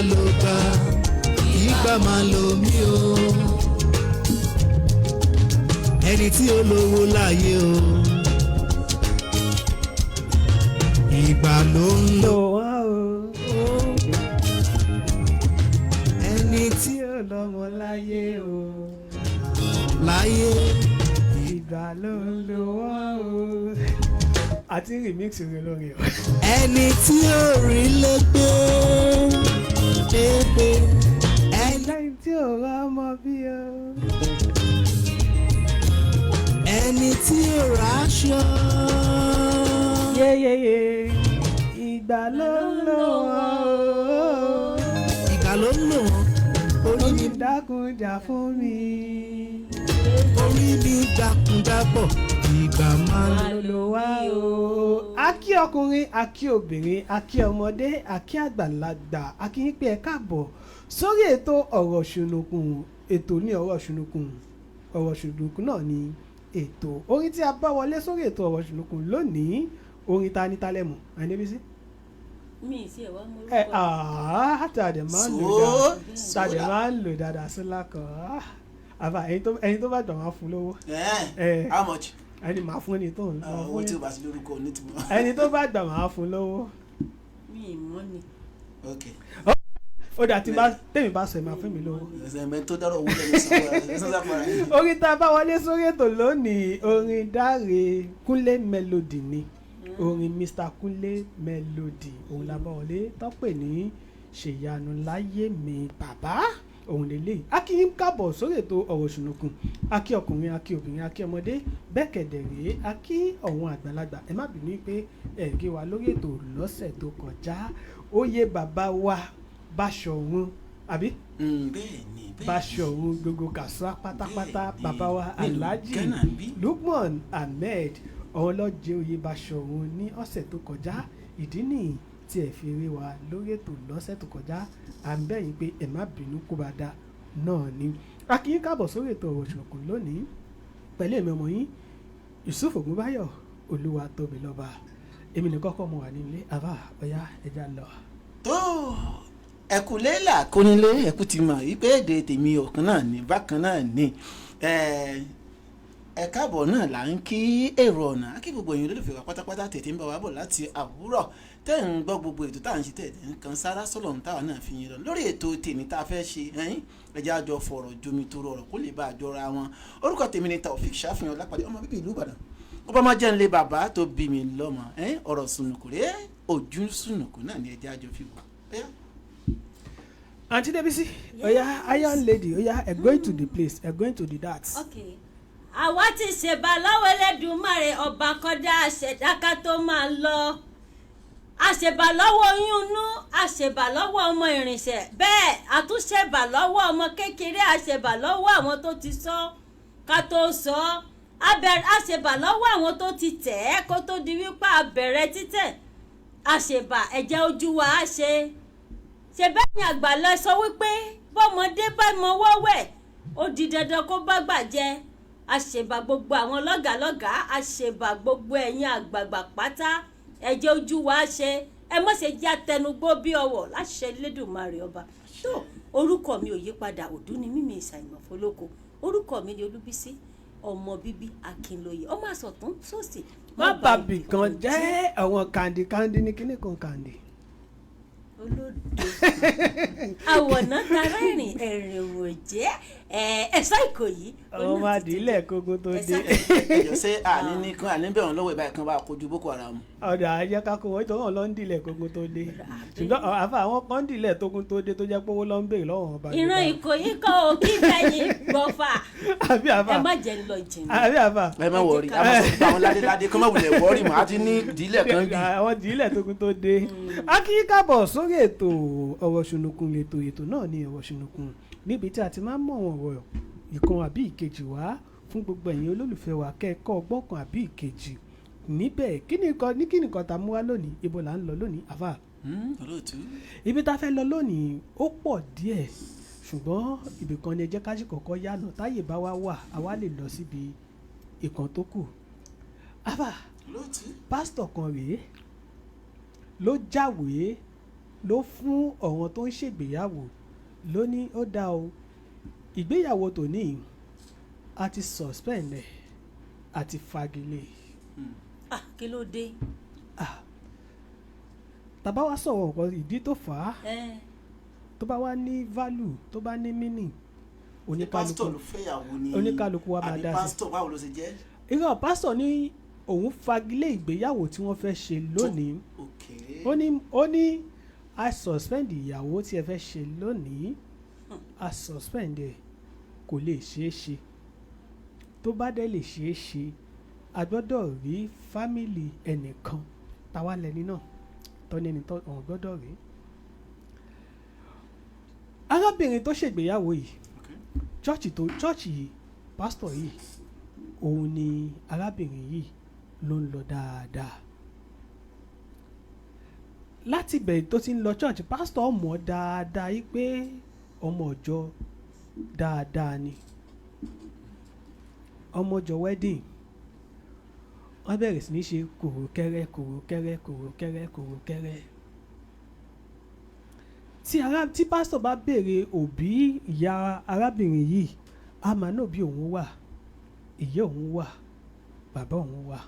ló gbà ìgbà máa lò mí o ẹni tí ó lówó láyé o ìgbà ló ń lò wá o ẹni tí ó lọ́mọ láyé o láyé ìgbà ló ń lò wá o àti remix rẹ̀ lórí o. ẹni tí ó rí lé gbé ẹni tí ò rá ọmọ bí o ẹni tí ò ráṣọ yeyeye ìgbà ló ń lò wọ́n o ìgbà ló ń lò wọ́n orí mi dákun jà fún mi orí mi dákun dábọ̀ ìgbà máa lò wá o. Akí ọkùnrin akí obìnrin akí ọmọdé akí àgbàlagbà akí yín pé ẹ káàbọ̀ sórí ètò ọ̀rọ̀ ṣùnùkùn ètò ní ọ̀rọ̀ ṣùnùkùn náà ni ètò orin tí a bá wọlé sórí ètò ọ̀rọ̀ ṣùnùkùn lónìí orin ta ní tálẹ̀mù àìníbísí. mi ì sí ẹ̀wá mú orúkọ. tàdé máa ń lò dáadáa sí lákọ̀ọ́ àbá ẹni tó bá dọ̀ máa fún lówó. How much? ẹni máa fún ẹni tó ń lọ owó tí o bá sí lórúkọ ní tìmọ̀. ẹni tó bá gbà máa fún lówó. mi ì mọ̀ ni. ok. ó dà tí tèmi bá sọ ẹ̀ máa fún mi lówó. ẹ̀sẹ̀ tó dárò owó lẹ́nu sápára yìí. orin tá a bá wọlé sórí ètò lónìí orin Dáre Kúnlé Melody ni orin Mr. Kúnlé Melody òun la bá wọlé tọ́pẹ̀ ní ṣèyanu láyé mi bàbá òun lélẹ̀ akí yín kábọ̀ sórí ètò ọ̀rọ̀ ṣùnùkùn akí ọkùnrin akí obìnrin akí ọmọdé bẹ́ẹ̀ kẹ̀dẹ̀ rèé akí ọ̀hún àgbàlagbà ẹ má bínú pé ẹ̀gẹ́ wa lórí ètò lọ́sẹ̀ tó kọjá oyè bàbá wa Báṣọ̀run àbí Báṣọ̀run gbogbo kàṣá pátápátá bàbá wa Alhaji Lukman Ahmed ọ̀hún lọ́jẹ́ oyè Báṣọ̀run ní ọ̀sẹ̀ tó kọjá ìdí nìyí tí ẹ fi rí wa lórí ètò lọ́sẹ̀ tó kọjá à ń bẹ̀yìn pé ẹ má bínú kó bá dá náà ni a kì í káàbọ̀ sórí ètò ọ̀rọ̀ ṣùnùkùn lónìí pẹ̀lú èmi ọmọ yín Yusuf Ògúnbáyọ̀ Olúwatóbilọ́ba èmi ní kọ́kọ́ mo wà nílé àbá ọ̀yá ẹja lọ. tó ẹkùnlé là kónílé ẹkùn ti mọ̀ wípé èdè tèmi ọ̀kan náà ní bákan náà ní ẹ káàbọ̀ náà là ń kí èrò ọ̀nà kí gbogbo èèyàn olólùfẹ́ wa pátápátá tètè ń bá wa bọ̀ láti àwúrọ̀ tẹ́ ń gbọ́ gbogbo ètò tá à ń ṣe tẹ̀lé nǹkan sára sọ́lọ̀ ń táwa náà fi yín lọ lórí ètò tèmi tá a fẹ́ ṣe ẹjẹ́ àjọ fọ̀rọ̀ jomi tó rọrọ̀ kó lè bá àjọ ra wọn orúkọ tèmi ni Taofik Ṣàfihàn Lápàdé ọmọ bíbí ìlú Ìbàdàn ó bá má jẹ́ ńlẹ̀ bàbá tó bí mi lọ́mọ ọ̀rọ̀ sùnùkùn rẹ̀ ojú sùnùkùn náà ni ẹjẹ́ àjọ fi wọ̀. Aunty Debisi oya iron lady oya going to the place going to the dance. okay. àwa ti ṣèbà lọ́wọ́ Ẹlẹ́dùmarè ọba kọjá àṣẹ̀dáká tó máa lọ àṣèbà lọ́wọ́ oyúnnú àṣèbà lọ́wọ́ ọmọ ìrìnsẹ̀ bẹ́ẹ̀ àtúnṣèbà lọ́wọ́ ọmọ kékeré àṣèbà lọ́wọ́ àwọn tó ti sọ ká tó sọ àṣèbà lọ́wọ́ àwọn tó ti tẹ̀ ẹ́ kó tó di wípé àbẹ̀rẹ̀ títẹ̀ àṣèbà ẹ̀jẹ̀ ojú wa á ṣe bẹ́ẹ̀ àgbàlẹ̀ sọ wípé bọ́mọdé bá mọwọ́ wẹ̀ ó di dandan kó bá gbà jẹ àṣèbà gbogbo àwọn lọ́gàlọ́gà àṣèbà gbogbo ẹ̀yin àgbààgbà pátá ẹ̀jẹ̀ ojú wa ṣe ẹ má ṣe jẹ́ àtẹnugbó bí ọwọ́ láṣẹ Elédùmarè ọba tó orúkọ mi ò yí padà òdú ni mímí ìsàìmọ̀ fọlọ́kọ orúkọ mi ni Olúbísí ọmọ bíbí Akínlóye ọmọ àsọ̀tún sósì. má bàbí kan jẹ́ àwọn kàndí ní kíní kan kàndí. olódò àwọ̀nà tara ẹ̀rìn wò jẹ́ ẹ̀sọ́ Ìkòyí. ọmọ àdìlẹ̀ kókó tó dé. ẹjọ ṣe àní ní kan àní bẹ̀rù lọ́wọ́ ìbáyìí kan bá kojú Boko Haram. ọ̀dà ayé kakó wọ́n tó hàn lọ́ ń dìlẹ̀ kókó tó dé ṣùgbọ́n àfa àwọn kan dìlẹ̀ tókun tó dé tó jẹ́ pé owó lọ́ ń béèrè lọ́wọ́ wọn bá. ìran Ìkòyí kan ò kí fẹ̀yìn gbọ̀fà ẹ má jẹ́ lọ jìnnà. àbí àfa. ẹ má wọrí àwọn ládéládé kọ́ má wulẹ̀ wọ́ọ̀rì mọ́ àti ní dìlẹ̀ kan bí. àwọn dìlẹ̀ tókun tó dé. a kì í kábọ̀ sórí ètò ọ̀rọ̀ ṣùnùkùn ètò náà ní ọ̀rọ̀ ṣùnùkùn níbi tí a ti máa ń mọ̀ wọn ọ̀rọ̀ ìkan àbí ìkejì wá fún gbogbo ẹ̀yin olólùfẹ́ wa kẹ́ẹ̀kọ́ ọgbọ́n kan àbí ìkejì níbẹ̀ kí ni nǹkan tá a mú wá lónìí ibo là ń lọ lónìí àfà. ibi tá a fẹ́ lọ lónìí ó pọ̀ díẹ̀ ṣùgbọ́n ibì kan ni ẹ jẹ́ ká sì kọ́kọ́ yànà táyè bá wá wà a wá lè lọ síbi ìkan tó kù. àfà pásítọ̀ kan rèé ló jáwèé ló fún àwọn tó ń ṣègbéyàwó ló ní ó dá o ìgbéyàwó tòní àti suspend ẹ̀ àti fagilé. kí ló dé. tàbá wá sọ̀rọ̀ nǹkan ìdí tó fà á tó bá wá ní value tó bá ní meaning oníkálukú wa máa dá sí. báwo ló ṣe jẹ́. irọ́ pásítọ̀ ní òun fagilé ìgbéyàwó tí wọ́n fẹ́ ṣe lónìí. ó ní a suspend ìyàwó tí ẹ fẹ́ ṣe lónìí a suspend ẹ̀ kò lè ṣeé ṣe tó bá dé lè ṣeé ṣe a gbọ́dọ̀ rí fámìlì ẹnìkan táwa lẹni náà tọ́ni ẹni tó ọ̀hún gbọ́dọ̀ rí. arábìnrin tó ṣègbéyàwó yìí chọ́ọ̀chì yìí pásítọ̀ yìí òun ni arábìnrin yìí ló ń lọ dáadáa. láti bẹ̀rẹ̀ tó ti ń lọ chọ́ọ̀chì pásítọ̀ mọ̀ dáadáa yìí pé ọmọ ọjọ́ dáadáa ni ọmọ ọjọ́ wedding wọ́n bẹ̀rẹ̀ sí ní ṣe kòròkẹ́rẹ́. tí pásítọ̀ bá béèrè òbí ìyá arábìnrin yìí a máa náà bí òun wà ìyá òun wà bàbá òun wà.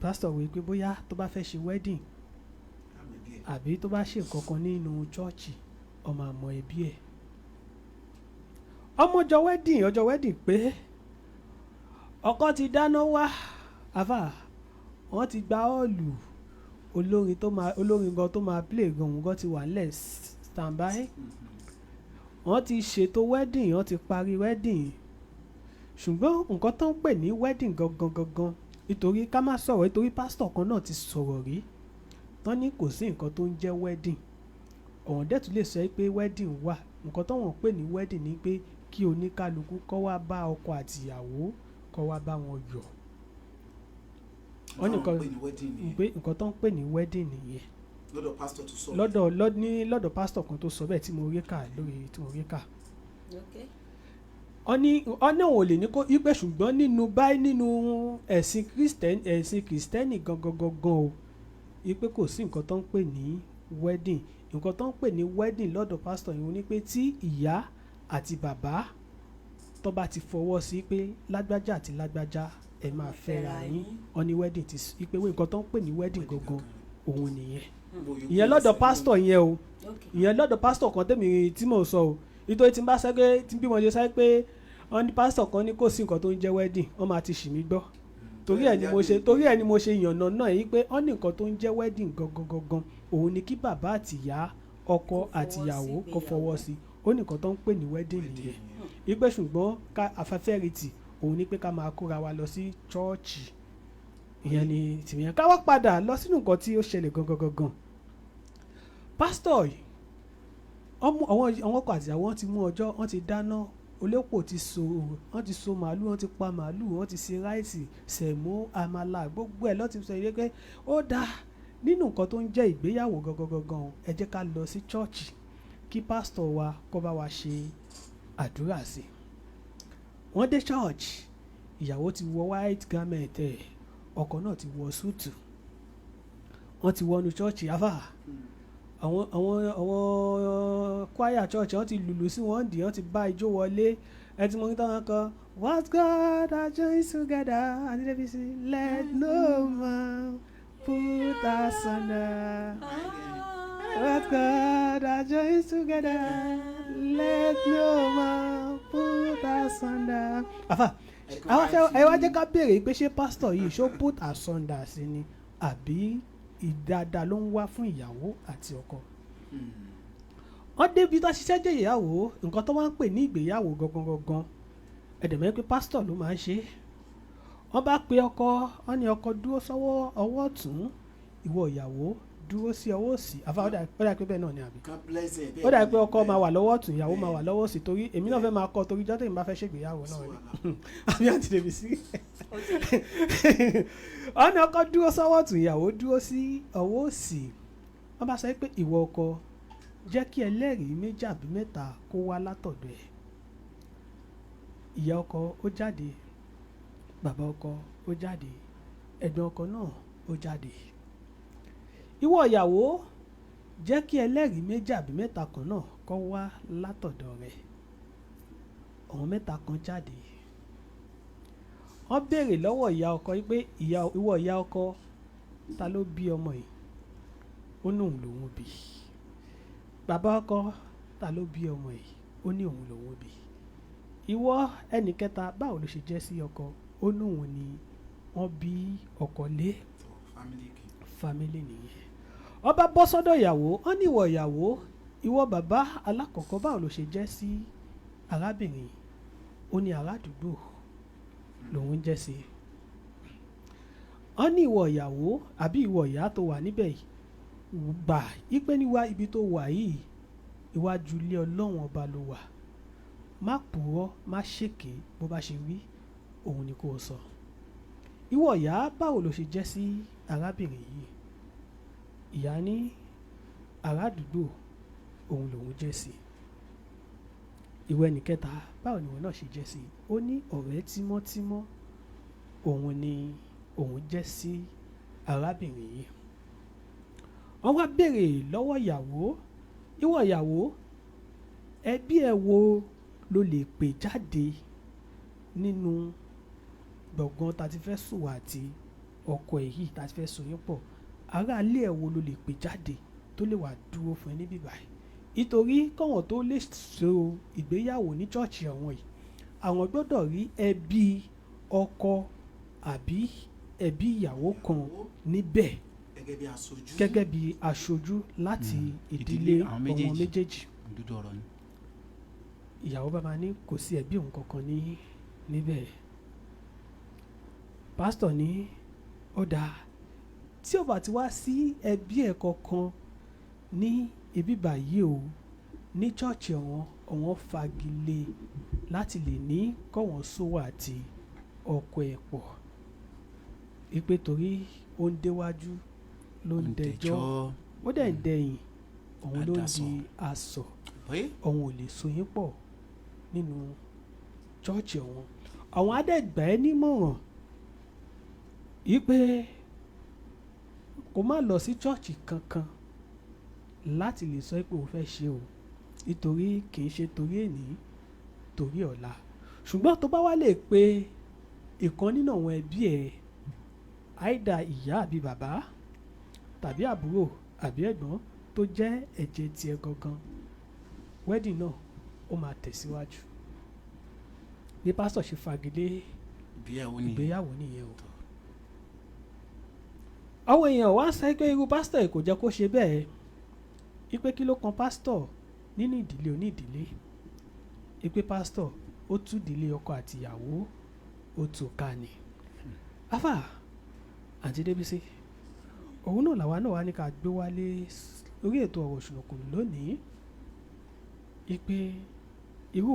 pásítọ̀ wí pé bóyá tó bá fẹ́ ṣe wedding àbí tó bá ṣe nǹkan kan nínú chọ́ọ̀chì ọmọ àmọ́ ẹbí ẹ̀. ọjọ́ wedding pé ọkọ ti dáná wá àfà wọ́n ti gba ọ́ọ̀lù olórin gan tó máa play gan òun gan ti wà nílẹ̀ standby wọ́n ti ṣètò wedding wọ́n ti parí wedding ṣùgbọ́n nǹkan tó ń pè ní wedding gangan nítorí ká má sọ̀rọ̀ nítorí pásítọ̀ kan náà ti sọ̀rọ̀ rí tán ní kò sí nǹkan tó ń jẹ́ wedding ọ̀hún dẹ̀ tún lè sọ pé wedding wà nǹkan tó wọ́n pè ní wedding ni pé kí oníkálukú kó wá bá ọkọ àtìyàwó kó wá bá wọn yọ̀ wọ́n nǹkan tó ń pè ní wedding nìyẹn lọ́dọ̀ pásítọ̀ tó sọ lọ́dọ̀ pásítọ̀ kan tó sọ bẹ́ẹ̀ tí mo rí kà ọ̀nà ò lè ní kó ipe ṣùgbọ́n nínú ẹ̀sìn kìrìsìtẹ́nì gangan o ipe kò sí nǹkan tó ń pè ní wedding nǹkan tó ń pè ní wedding lọ́dọ̀ pásítọ̀ yìí ni pé tí ìyá àti bàbá tó bá ti fọwọ́ sí pé lágbájá àti lágbájá ẹ máa fẹ́ra yín wọ́n ní wedding ti ipe nǹkan tó ń pè ní wedding gangan òun nìyẹn ìyẹn lọ́dọ̀ pásítọ̀ yẹn o ìyẹn lọ́dọ̀ pásítọ̀ kan tí mò ń sọ o nítorí tí n bá sẹ́ pé bí mo ṣe sẹ́ pé wọ́n ní pásítọ̀ kan ní kò sí nǹkan tó ń jẹ́ wedding wọ́n máa ti ṣì mí gbọ́ torí ẹ̀ ni mo ṣe yànnà náà yìí pé wọ́n ní nǹkan tó ń jẹ́ wedding gangan òun ni kí bàbá àtìyá ọkọ àtìyàwó kó fọwọ́ sí ó ní nǹkan tó ń pè ní wedding nìyẹn ìpè ṣùgbọ́n afẹ́fẹ́ rìtì òun ni pé ká máa kóra wa lọ sí chọ́ọ̀chì ìyẹn ni tìyẹn ká wá padà lọ sínú nǹkan tí ó ṣẹlẹ̀ gangan pásítọ̀ yìí àwọn ọkọ àtìyàwó wọ́n ti mú ọjọ́ wọ́n ti dáná olópò wọ́n ti so màálù wọ́n ti pa màálù wọ́n ti ṣe ráìsì sẹ̀mó àmàlà gbogbo ẹ̀ lọ́ti sọ yẹ pé ó dáa nínú nǹkan tó ń jẹ́ ìgbéyàwó gangan ẹ jẹ́ ká lọ sí chọ́ọ̀chì kí pásítọ̀ wa kó bá wa ṣe àdúrà sí wọ́n dé church ìyàwó ti wọ white garment ẹ̀ ọkọ náà ti wọ súùtù wọ́n ti wọnú church afa àwọn choir church wọ́n ti lùlù sí wọn dì wọ́n ti bá ijó wọlé ẹ ti mọ ní táwọn kan what God has joined together and let no man put asunder. What God has joined together, let no man put asunder. Àfà, ẹ wá jẹ́ ká béèrè pé ṣé pásítọ̀ yìí ṣó put asunder sí ni àbí ìdáadáa ló ń wá fún ìyàwó àti ọkọ. Wọ́n débi tó ṣiṣẹ́ jẹ́ ìyàwó nǹkan tó wá ń pè ní ìgbéyàwó gangan ẹ̀dẹ̀mẹ́ pé pásítọ̀ ló máa ń ṣe. Wọ́n bá pe ọkọ wọ́n ní ọkọ dúró sọ́wọ́ ọwọ́ ọ̀tún ìwọ ìyàwó dúró sí ọwọ́ òsì àfa ó dà pé bẹ́ẹ̀ náà ni àbí ó dà pé ọkọ máa wà lọ́wọ́ ọ̀tún ìyàwó máa wà lọ́wọ́ òsì torí èmi náà fẹ́ máa kọ́ torí jọ́tẹ̀ mi bá fẹ́ ṣègbéyàwó náà ni àbí àti tèmi sí. ọ̀nà ọkọ dúró sọ́wọ́ ọ̀tún ìyàwó dúró sí ọwọ́ òsì wọ́n bá sọ pé ìwọ ọkọ jẹ́ kí ẹlẹ́rìí méjì àbí mẹ́ta kó wá látọ̀dọ̀ ẹ̀. ìyá ọkọ ó jáde bàbá ọkọ ó jáde ẹ̀gbọ́n ọkọ náà ó jáde. ìwọ ìyàwó jẹ́ kí ẹlẹ́rìí méjì àbí mẹ́ta kan náà kó wá látọ̀dọ̀ rẹ̀. Àwọn mẹ́ta kan jáde. Wọ́n béèrè lọ́wọ́ ìyá ọkọ yìí pé ìwọ ìyá ọkọ ta ló bí ọmọ yìí? Ó ní òun lòun bí. Bàbá ọkọ ta ló bí ọmọ yìí? Ó ní òun lòun bí. Ìwọ ẹnì kẹta báwo ló ṣe jẹ́ sí ọkọ? Ó ní òun ni wọ́n bí ọkọ lé. Family nìyẹn. Ọba bọ́ sọ́dọ̀ ìyàwó. Wọ́n ní ìwọ ìyàwó, ìwọ bàbá alákọ̀ọ́kọ́ báwo ló ṣe jẹ́ sí arábìnrin? Ó ní ará àdúgbò lòun jẹ́ sí. Wọ́n ní ìwọ ìyàwó àbí ìwọ ìyá tó wà níbẹ̀ yìí gbà ípé níwá ibi tó wà yìí iwájú ilé Ọlọ́run ọba ló wà. Má purọ́, má ṣèké, bó bá ṣe wí òun ni kó sọ. Ìwọ ìyá báwo ló ṣe jẹ́ sí arábìnrin yìí? Ìyá ní ará àdúgbò òun lòun jẹ́ sí. Ìwọ ẹnì kẹta báwo ni ìwọ náà ṣe jẹ́ sí? Ó ní ọ̀rẹ́ tímọ́tímọ́ òun ni òun jẹ́ sí arábìnrin yìí. Wọ́n wá béèrè lọ́wọ́ ìyàwó, ìwọ ìyàwó ẹbí ẹ wo ló lè pè jáde nínú gbọ̀ngàn tá ti fẹ́ sùn àti ọkọ ẹ̀ yìí tá ti fẹ́ sùn yín pọ̀? Ará ilé ẹ wo ló lè pè jáde tó lè wà dúró fún ẹ níbí báyìí? Nítorí kọ́wọ́n tó lè so ìgbéyàwó ní chọ́ọ̀chì àwọn yìí, àwọn gbọ́dọ̀ rí ẹbí ọkọ àbí ẹbí ìyàwó kan níbẹ̀ gẹ́gẹ́ bí aṣojú láti ìdílé ọmọ méjèèjì. Ìyàwó bàbá ní kò sí ẹbí òun kankan níbẹ̀. Pásítọ̀ ní ó dáa, tí ó bá ti wá sí ẹbí ẹ̀ kankan ní ibi báyìí o, ní chọ́ọ̀chì àwọn fagilé láti lè ní kọ́wọ́n sówó àti ọkọ ẹ̀ pọ̀. Ìpè torí ó ń déwájú ló ń dẹjọ́, ó dẹ̀ ń dẹ̀yìn, òun ló ń di aṣọ, òun ò lè so yín pọ̀ nínú chọ́ọ̀chì ọ̀hún. Àwọn adẹ́gbà ẹ́ nímọ̀ràn ìpè kó má lọ sí chọ́ọ̀chì kankan láti lè sọ pé òun fẹ́ ṣe o, nítorí kì í ṣe torí èní torí ọ̀la. Ṣùgbọ́n tó bá wá lè pe ìkan nínú àwọn ẹbí ẹ̀, àìdá ìyá àbí bàbá tàbí àbúrò àbí ẹ̀gbọ́n tó jẹ́ ẹ̀jẹ̀ tiẹ̀ gangan, wedding náà ó máa tẹ̀síwájú. Bí pásítọ̀ ṣe fagilé ìgbéyàwó nìyẹn o. Àwọn èèyàn wá sọ pé irú pásítọ̀ kò jẹ́ kó ṣe bẹ́ẹ̀. Ìpè kí ló kan pásítọ̀ nínú ìdílé onídìílé? Ìpè pásítọ̀ ó tú ìdílé ọkọ àti ìyàwó ó tú ká ni. Afa àǹtí Débísí, òun náà làwa náà wá ní ká gbé wálé orí ètò ọ̀rọ̀ ṣùnùkùn lónìí. Ìpè irú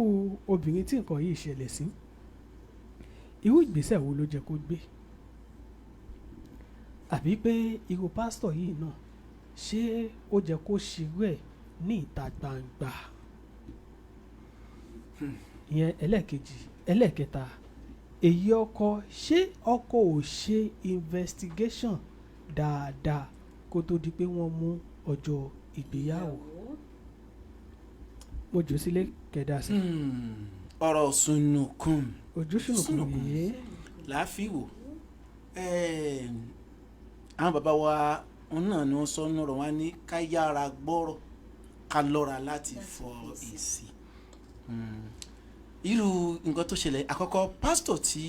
obìnrin tí nǹkan yìí ṣẹlẹ̀ sí, irú ìgbésẹ̀ wo ló jẹ́ kó gbé? Àbí pé irú pásítọ̀ yìí náà ṣé ó jẹ́ kó ṣerú ẹ̀ ní ìta gbangba? Ìyẹn ẹlẹ́ẹ̀kejì. Ẹlẹ́ẹ̀kẹta, èyí ọkọ, ṣé ọkọ ò ṣe investigation dáadáa kó tó di pé wọ́n mú ọjọ́ ìgbéyàwó? Mo jù sílé kẹ̀dá sí. Ọ̀rọ̀ sunukun. Ojú sunukun yìí láàfíwò. Àwọn bàbá wa náà ni wọ́n sọ nọ́rọ̀ wá ní ká yára gbọ́rọ̀ ká lọ́ra láti fọ èsì. Irú nǹkan tó ṣẹlẹ̀ àkọ́kọ́, pásítọ̀ tí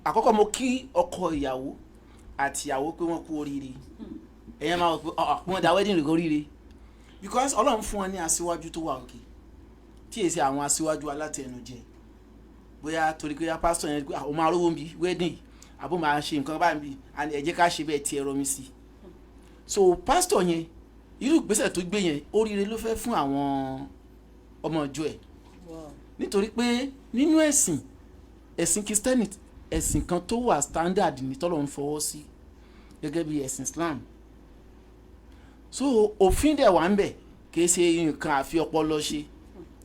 àkọ́kọ́ mo kí ọkọ ìyàwó àti ìyàwó pé wọ́n kú oríire. Ẹ̀yẹn máa wọ pé wọ́n da wedding rẹ̀ oríire because Ọlọ́run fún wọn ní aṣíwájú tó wà òkè tí èsì àwọn aṣíwájú alátẹnujẹ. Bóyá torí pé pásítọ̀ yẹn ó máa rówó ń bi wedding àbó máa ṣe nǹkan báyìí bí ẹ jẹ́ ká ṣe bẹ́ẹ̀ tí ẹ rọ mi sí. So pásítọ̀ yẹn irú ìgbésẹ̀ tó gbé yẹn oríire ló fẹ́ fún àwọn ọmọ ìjọ ẹ̀. Nítorí pé nínú ẹ̀sìn Kristẹni, ẹ̀sìn kan tó wà standard ní tọ́lọ́run fọwọ́ sí gẹ́gẹ́ bí ẹ̀sìn Islam. So òfin dẹ̀ wà ń bẹ̀ kì í ṣe nǹkan àfi ọpọlọ ṣe.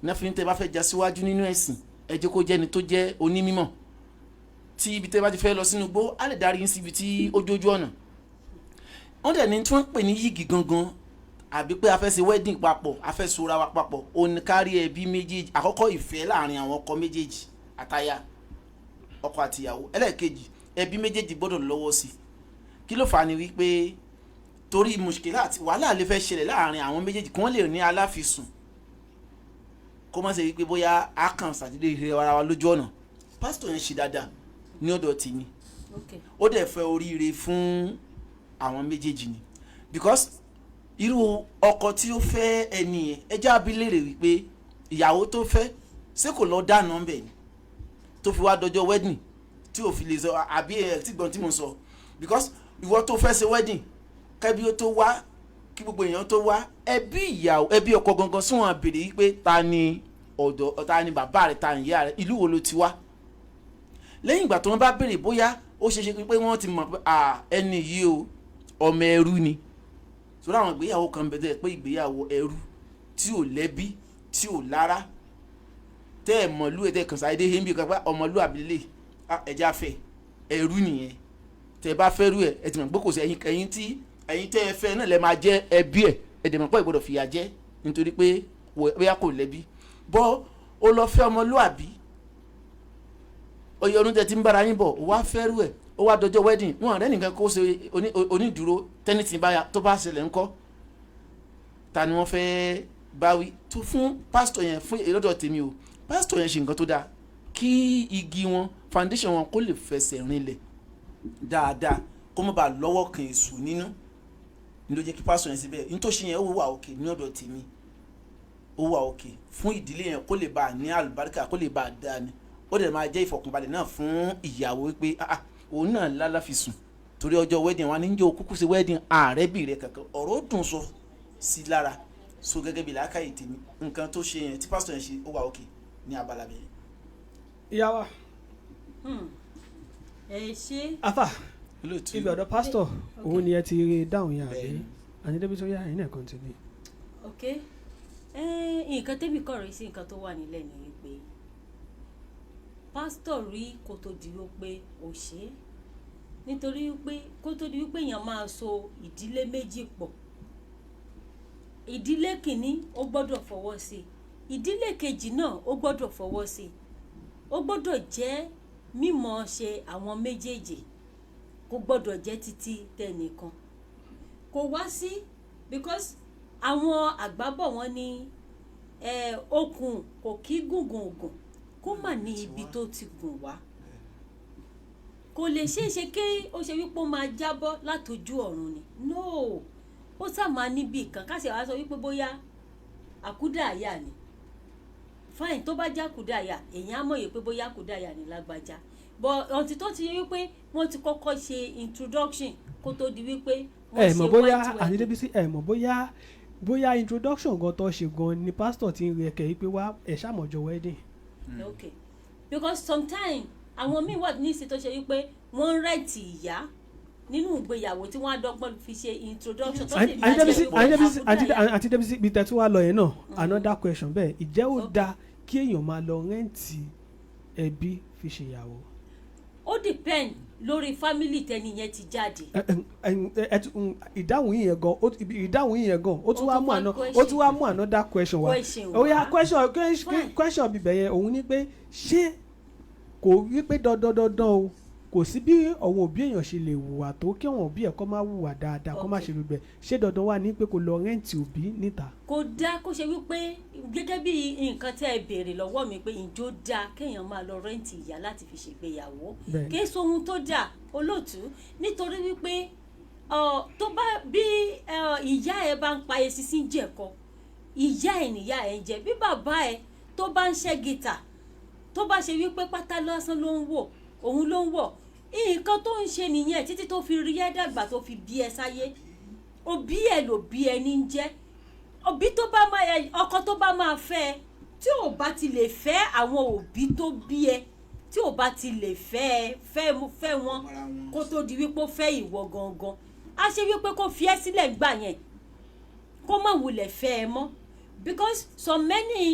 Náfin tẹ́ bá fẹ́ já síwájú nínú ẹ̀sìn ẹ jẹ́ kó jẹ́ ni tó jẹ́ onímímọ̀, tí ibi tẹ́ bá ti fẹ́ lọ sínú igbó á lè darí yín síbi tí ó jójú ọ̀nà. wọ́n dẹ̀ ní tí wọ́n pè ní yìgì gangan àbí pé a fẹ́ ṣe wedding papọ̀ a fẹ́ sora wa papọ̀ ó ní kárí ẹbí méjèèjì àkọ́kọ́ ìfẹ́ láàrin àwọn ọkọ méjèèjì àtaya ọkọ àtìyàwó ẹlẹ́ẹ̀kejì ẹbí méjèèjì gbọ́dọ̀ lọ́wọ́ sí kí ló fà á ni wípé torí mùṣkílà àti wàhálà lè fẹ́ ṣẹlẹ̀ láàrin àwọn méjèèjì kí wọ́n lè ní aláfisùn kó má ṣe wípé bóyá a kàn ṣàdédé ìrẹ́ ara wa lójú ọ̀nà pásítọ̀ yẹn ṣe dáadáa ní ọ̀dọ̀ tèmi ó dẹ̀ fẹ́ oríire fún àwọn méjèèjì ni because irú ọkọ tí ó fẹ́ ẹni yẹn ẹjẹ́ abilérè wípé ìyàwó tó fẹ́ ṣé kò lọ dáná ń bẹ̀ ni tó fi wá dọjọ́ wedding tí ò fi lè sọ àbí ẹ̀ tí gbọ́n tí mo sọ because ìwọ tó fẹ́ ṣe wedding kẹ́bí ó tó wá kí gbogbo èèyàn tó wá ẹbí ìyàwó ẹbí ọkọ gangan sí wọn béèrè wípé ta ni ọ̀dọ̀ ta ni bàbá rẹ̀ ta ni ìyá rẹ̀ ìlú wo ló ti wá lẹ́yìn ìgbà tó wọ́n bá béèrè bóyá ó ṣe ṣe pé wọ́n ti mọ̀ pé ẹni yìí o ọmọ ẹrú ni sórí àwọn ìgbéyàwó kan bẹ̀rẹ̀ pé ìgbéyàwó ẹrú tí ò lẹ́bí tí ò lára tẹ́ ẹ̀ mọ̀lú ẹ̀ tẹ́ kàn sáyé dé hẹ́ńbí kan pé ọmọlú àbílẹ̀ ẹja fẹ́ ẹrú nìyẹn tẹ́ bá fẹ́ rú ẹ̀ ti mọ̀ pé kò sí ẹ̀yin tẹ́ ẹ fẹ́ náà lẹ́ máa jẹ́ ẹbí ẹ̀ dẹ̀ mọ̀ pé ìgbọ́dọ̀ fìyà jẹ nítorí pé bóyá kò lẹ́bí bọ́ ó lọ fẹ́ ọmọlúàbí oyè ọdún tẹ ti ń bára yín bọ̀ ó wá fẹ́ rú ẹ̀ ó wá dọjọ́ wedding wọn rẹ́ nìkan kó ṣe onídùúró tẹ́nìtì tó bá ṣẹlẹ̀ ńkọ́ ta ni wọ́n fẹ́ báwí tó fún pásítọ̀ yẹn fún ìlọ́dọ̀ tèmi o pásítọ̀ yẹn ṣe nǹkan tó dáa kí igi wọn foundation wọn kó lè fẹsẹ̀ rinlẹ̀ dáadáa kó má bàa lọ́wọ́ kan èṣù nínú ní ló jẹ́ kí pásítọ̀ yẹn síbẹ̀ nítòsí yẹn ó wà òkè ní ọ̀dọ̀ tèmi ó wà òkè fún ìdílé yẹn kó lè bá a ní àlùbáríkà kó lè bá a dáa ni ó dẹ̀ máa jẹ́ ìfọ̀kànbalẹ̀ náà fún ìyàwó wípé òun náà lálàfisùn torí ọjọ́ wedding wa níjẹ́ òkúkú sí wedding ààrẹ́bì rẹ̀ kankan ọ̀rọ̀ dùn sọ sí lára so gẹ́gẹ́ bí làákàyè tèmi nǹkan tó ṣe yẹn tí pásítọ̀ yẹn ṣe ó wà òkè ní abala bẹ́ẹ̀. ìyàwó ẹ ṣe. afa ibi ọ̀dọ̀ pásítọ̀ òun ni ẹ ti rí dáhùn yẹn àbí àní débi tó yá ẹ̀yin náà continue. ok nǹkan tẹ́bí kọ̀rọ̀ sí nǹkan tó wà nílẹ̀ ni wípé pásítọ̀ rí kó tó di wípé ó ṣe é nítorí wípé kó tó di wípé èèyàn máa so ìdílé méjì pọ̀ ìdílé kìíní ó gbọ́dọ̀ fọwọ́ sí ìdílé kejì náà ó gbọ́dọ̀ fọwọ́ sí ó gbọ́dọ̀ jẹ́ mímọ̀ ṣe àwọn méjèèjì kò gbọ́dọ̀ jẹ́ títí tẹnìkan kò wá sí because àwọn àgbábọ̀ wọn ní okùn kò kí gùngùn ògùn kó mà ní ibi tó ti gùn wá kò lè ṣeé ṣe kí ó ṣe wípé ó máa jábọ́ látojú ọ̀run ni no ó sá máa níbi kan ká sì wá sọ wípé bóyá àkúdàáyà ni fine tó bá já àkúdàáyà èèyàn á mọ̀yè pé bóyá àkúdàáyà ni lágbájá but ọ̀tí tó ti yẹ wípé wọ́n ti kọ́kọ́ ṣe introduction kó tó di wípé wọ́n ṣe bóyá ànídébísí mọ̀ bóyá introduction gan tó ṣe gan ni pastor ti ń rẹ̀ kẹ́ pé wá ẹ̀ ṣàmọ̀jọ wedding. okay because sometimes àwọn míì wà ní ìsìn tó ṣe wípé wọ́n ń rẹ̀tì ìyá nínú ìgbéyàwó tí wọ́n á dọ́gbọ́n fi ṣe introduction tó sì máa ṣe àti débísí bí tẹ́tí wá lọ yẹn náà another question bẹ́ẹ̀ ìjẹ́ ó dáa kí èèyàn máa lọ rẹ́ǹtì ẹbí fi ṣèyàwó. ó depend lórí family tẹni yẹn ti jáde. ìdáhùn yìí yẹn gan ó tún wá mú another question wá oya question bíbẹ̀ yẹn òun ni pé ṣé kò rí pé dandan o kò sí bí àwọn òbí èèyàn ṣe lè hùwà tó kí àwọn òbí ẹ̀ kọ́ máa hùwà dáadáa kọ́ máa ṣe gbogbo ẹ̀ ṣé dandan wà ní pé kò lọ rẹ́ǹtì òbí níta. kò dáa kó ṣe wípé gẹ́gẹ́ bí nǹkan tẹ́ ẹ béèrè lọ́wọ́ mi pé ǹjọ́ dáa kéèyàn máa lọ rẹ́ǹtì ìyá láti fi ṣègbéyàwó kí èso ohun tó dáa olóòtú nítorí wípé tó bá bí ìyá ẹ bá ń pa eṣinṣin jẹ̀kọ ìyá ẹ nìyá ẹ ń jẹ bí bàbá ẹ tó bá ń ṣẹ́ gìtà tó bá ṣe wípé pátá lásán ló ń wọ̀ òun ló ń wọ̀ nǹkan tó ń ṣe nìyẹn títí tó fi rí ẹ dàgbà tó fi bí ẹ sáyé òbí ẹ ló bí ẹ ní jẹ́ òbí tó bá máa ọkọ tó bá máa fẹ́ tí ò bá ti lè fẹ́ àwọn òbí tó bí ẹ tí ò bá ti lè fẹ́ wọn kó tó di wípé ó fẹ́ ìwọ gangan á ṣe wípé kó fi ẹ́ sílẹ̀ gbà yẹn kó má wulẹ̀ fẹ́ ẹ mọ́ because so many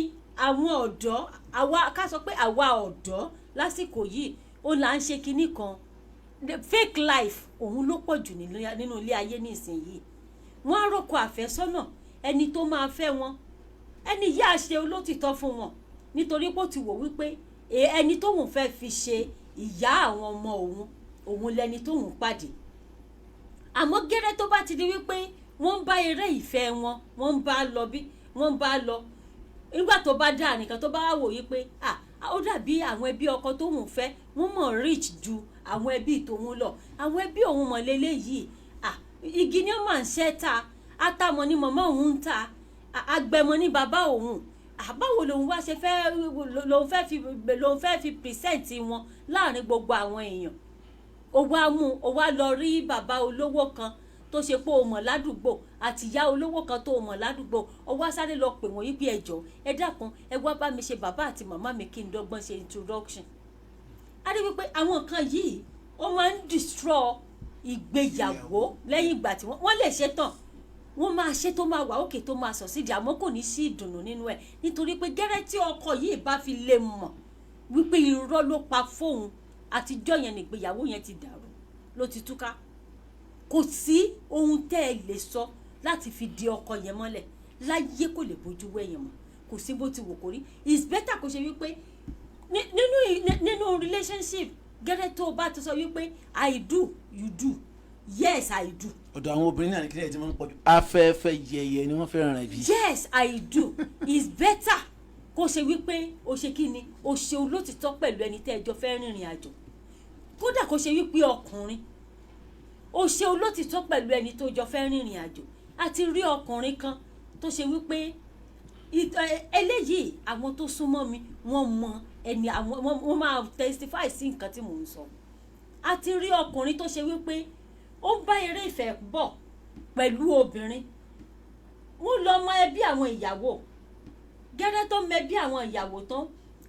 àwọn ọ̀dọ́ àwa ká sọ pé àwa ọ̀dọ́ lásìkò yìí ó là ń ṣe kinní kan the fake life òun ló pọ̀ jù nínú ilé ayé nísìnyìí. Wọ́n á rọ́kọ àfẹ́sọ́nà ẹni tó máa fẹ́ wọn, ẹni yá ṣe olótìtọ́ fún wọn nítorí pé ó ti wò wípé ẹni tóun fẹ́ fi ṣe ìyá àwọn ọmọ òun lẹni tóun pàdé. Àmọ́ gẹ́rẹ́ tó bá ti di wípé wọ́n ń bá eré ìfẹ́ wọn wọ́n ń bá lọ bí wọ́n ń bá lọ, nígbà tó bá dá nìkan tó bá wò wípé ó dàbí àwọn ẹbí ọkọ tóun fẹ́ wọ́n mọ̀ rich ju àwọn ẹbí tòun lọ, àwọn ẹbí òun mọ̀ lélẹ́yìí, igi ni ó máa ń ṣẹ́ ta, atamọ̀ ni màmá òun ń ta, agbẹmọ ni bàbá òun. Báwo lòun wá ṣe fẹ́ lòun fẹ́ fi present wọn láàrin gbogbo àwọn èèyàn. Ó wá lọ rí bàbá olówó kan tó ṣe pé o mọ̀ ládùúgbò àti ìyá olówó kan tó o mọ̀ ládùúgbò, ó wá sáré lọ pè wọ́n yípe ẹjọ́ ẹ dákun ẹ wá bá mi ṣe bàbá àti màmá mi kí n dọ́gbọ́n ṣe introduction. A rí wípé àwọn nǹkan yìí ó máa ń destroy ìgbéyàwó lẹ́yìn ìgbà tí wọ́n lè ṣe tán, wọ́n máa ṣe tó máa wà òkè tó máa succeed, àmọ́ kò ní sí ìdùnnú nínú ẹ̀ nítorí pé gẹ́rẹ́ tí ọkọ yìí bá fi lè mọ̀ wípé irọ́ ló pa fóun, àtijọ́ yẹn nìgbéyàwó yẹn ti dàrú, ló ti túká. Kò sí ohun tẹ́ ẹ lè sọ láti fi di ọkọ yẹn mọ́lẹ̀ láyé, kò lè bójú wẹ̀yìn mọ́, kò sí bó ti wò kó rí. It's better kó ṣe wípé nínú relationship gẹ́rẹ́ tó o bá ti sọ wípé I do you do, yes I do. Ọ̀dọ̀ àwọn obìnrin náà ní kílẹ̀ tí wọ́n ń pọ̀jù afẹ́fẹ́ yẹyẹ ni wọ́n fẹ́ràn rẹ̀ bí. Yes I do. It's better kó ṣe wípé o ṣe kí ni o ṣe olótìtọ́ pẹ̀lú ẹni tẹ́ ẹjọ́ fẹ́ rìnrìn àjò. Kódà kó ṣe wípé ọkùnrin o ṣe olótìtọ́ pẹ̀lú ẹni tó jọ fẹ́ rìnrìn àjò. A ti rí ọkùnrin kan tó ṣe wípé eléyìí àwọn tó súnmọ́ mi wọ́n mọ ẹni wọ́n máa testify sí nǹkan tí mò ń sọ. A ti rí ọkùnrin tó ṣe wípé ó ń bá eré ìfẹ́ bọ̀ pẹ̀lú obìnrin, wọ́n lọ mọ ẹbí àwọn ìyàwó, gẹ́rẹ́ tó mọ ẹbí àwọn ìyàwó tán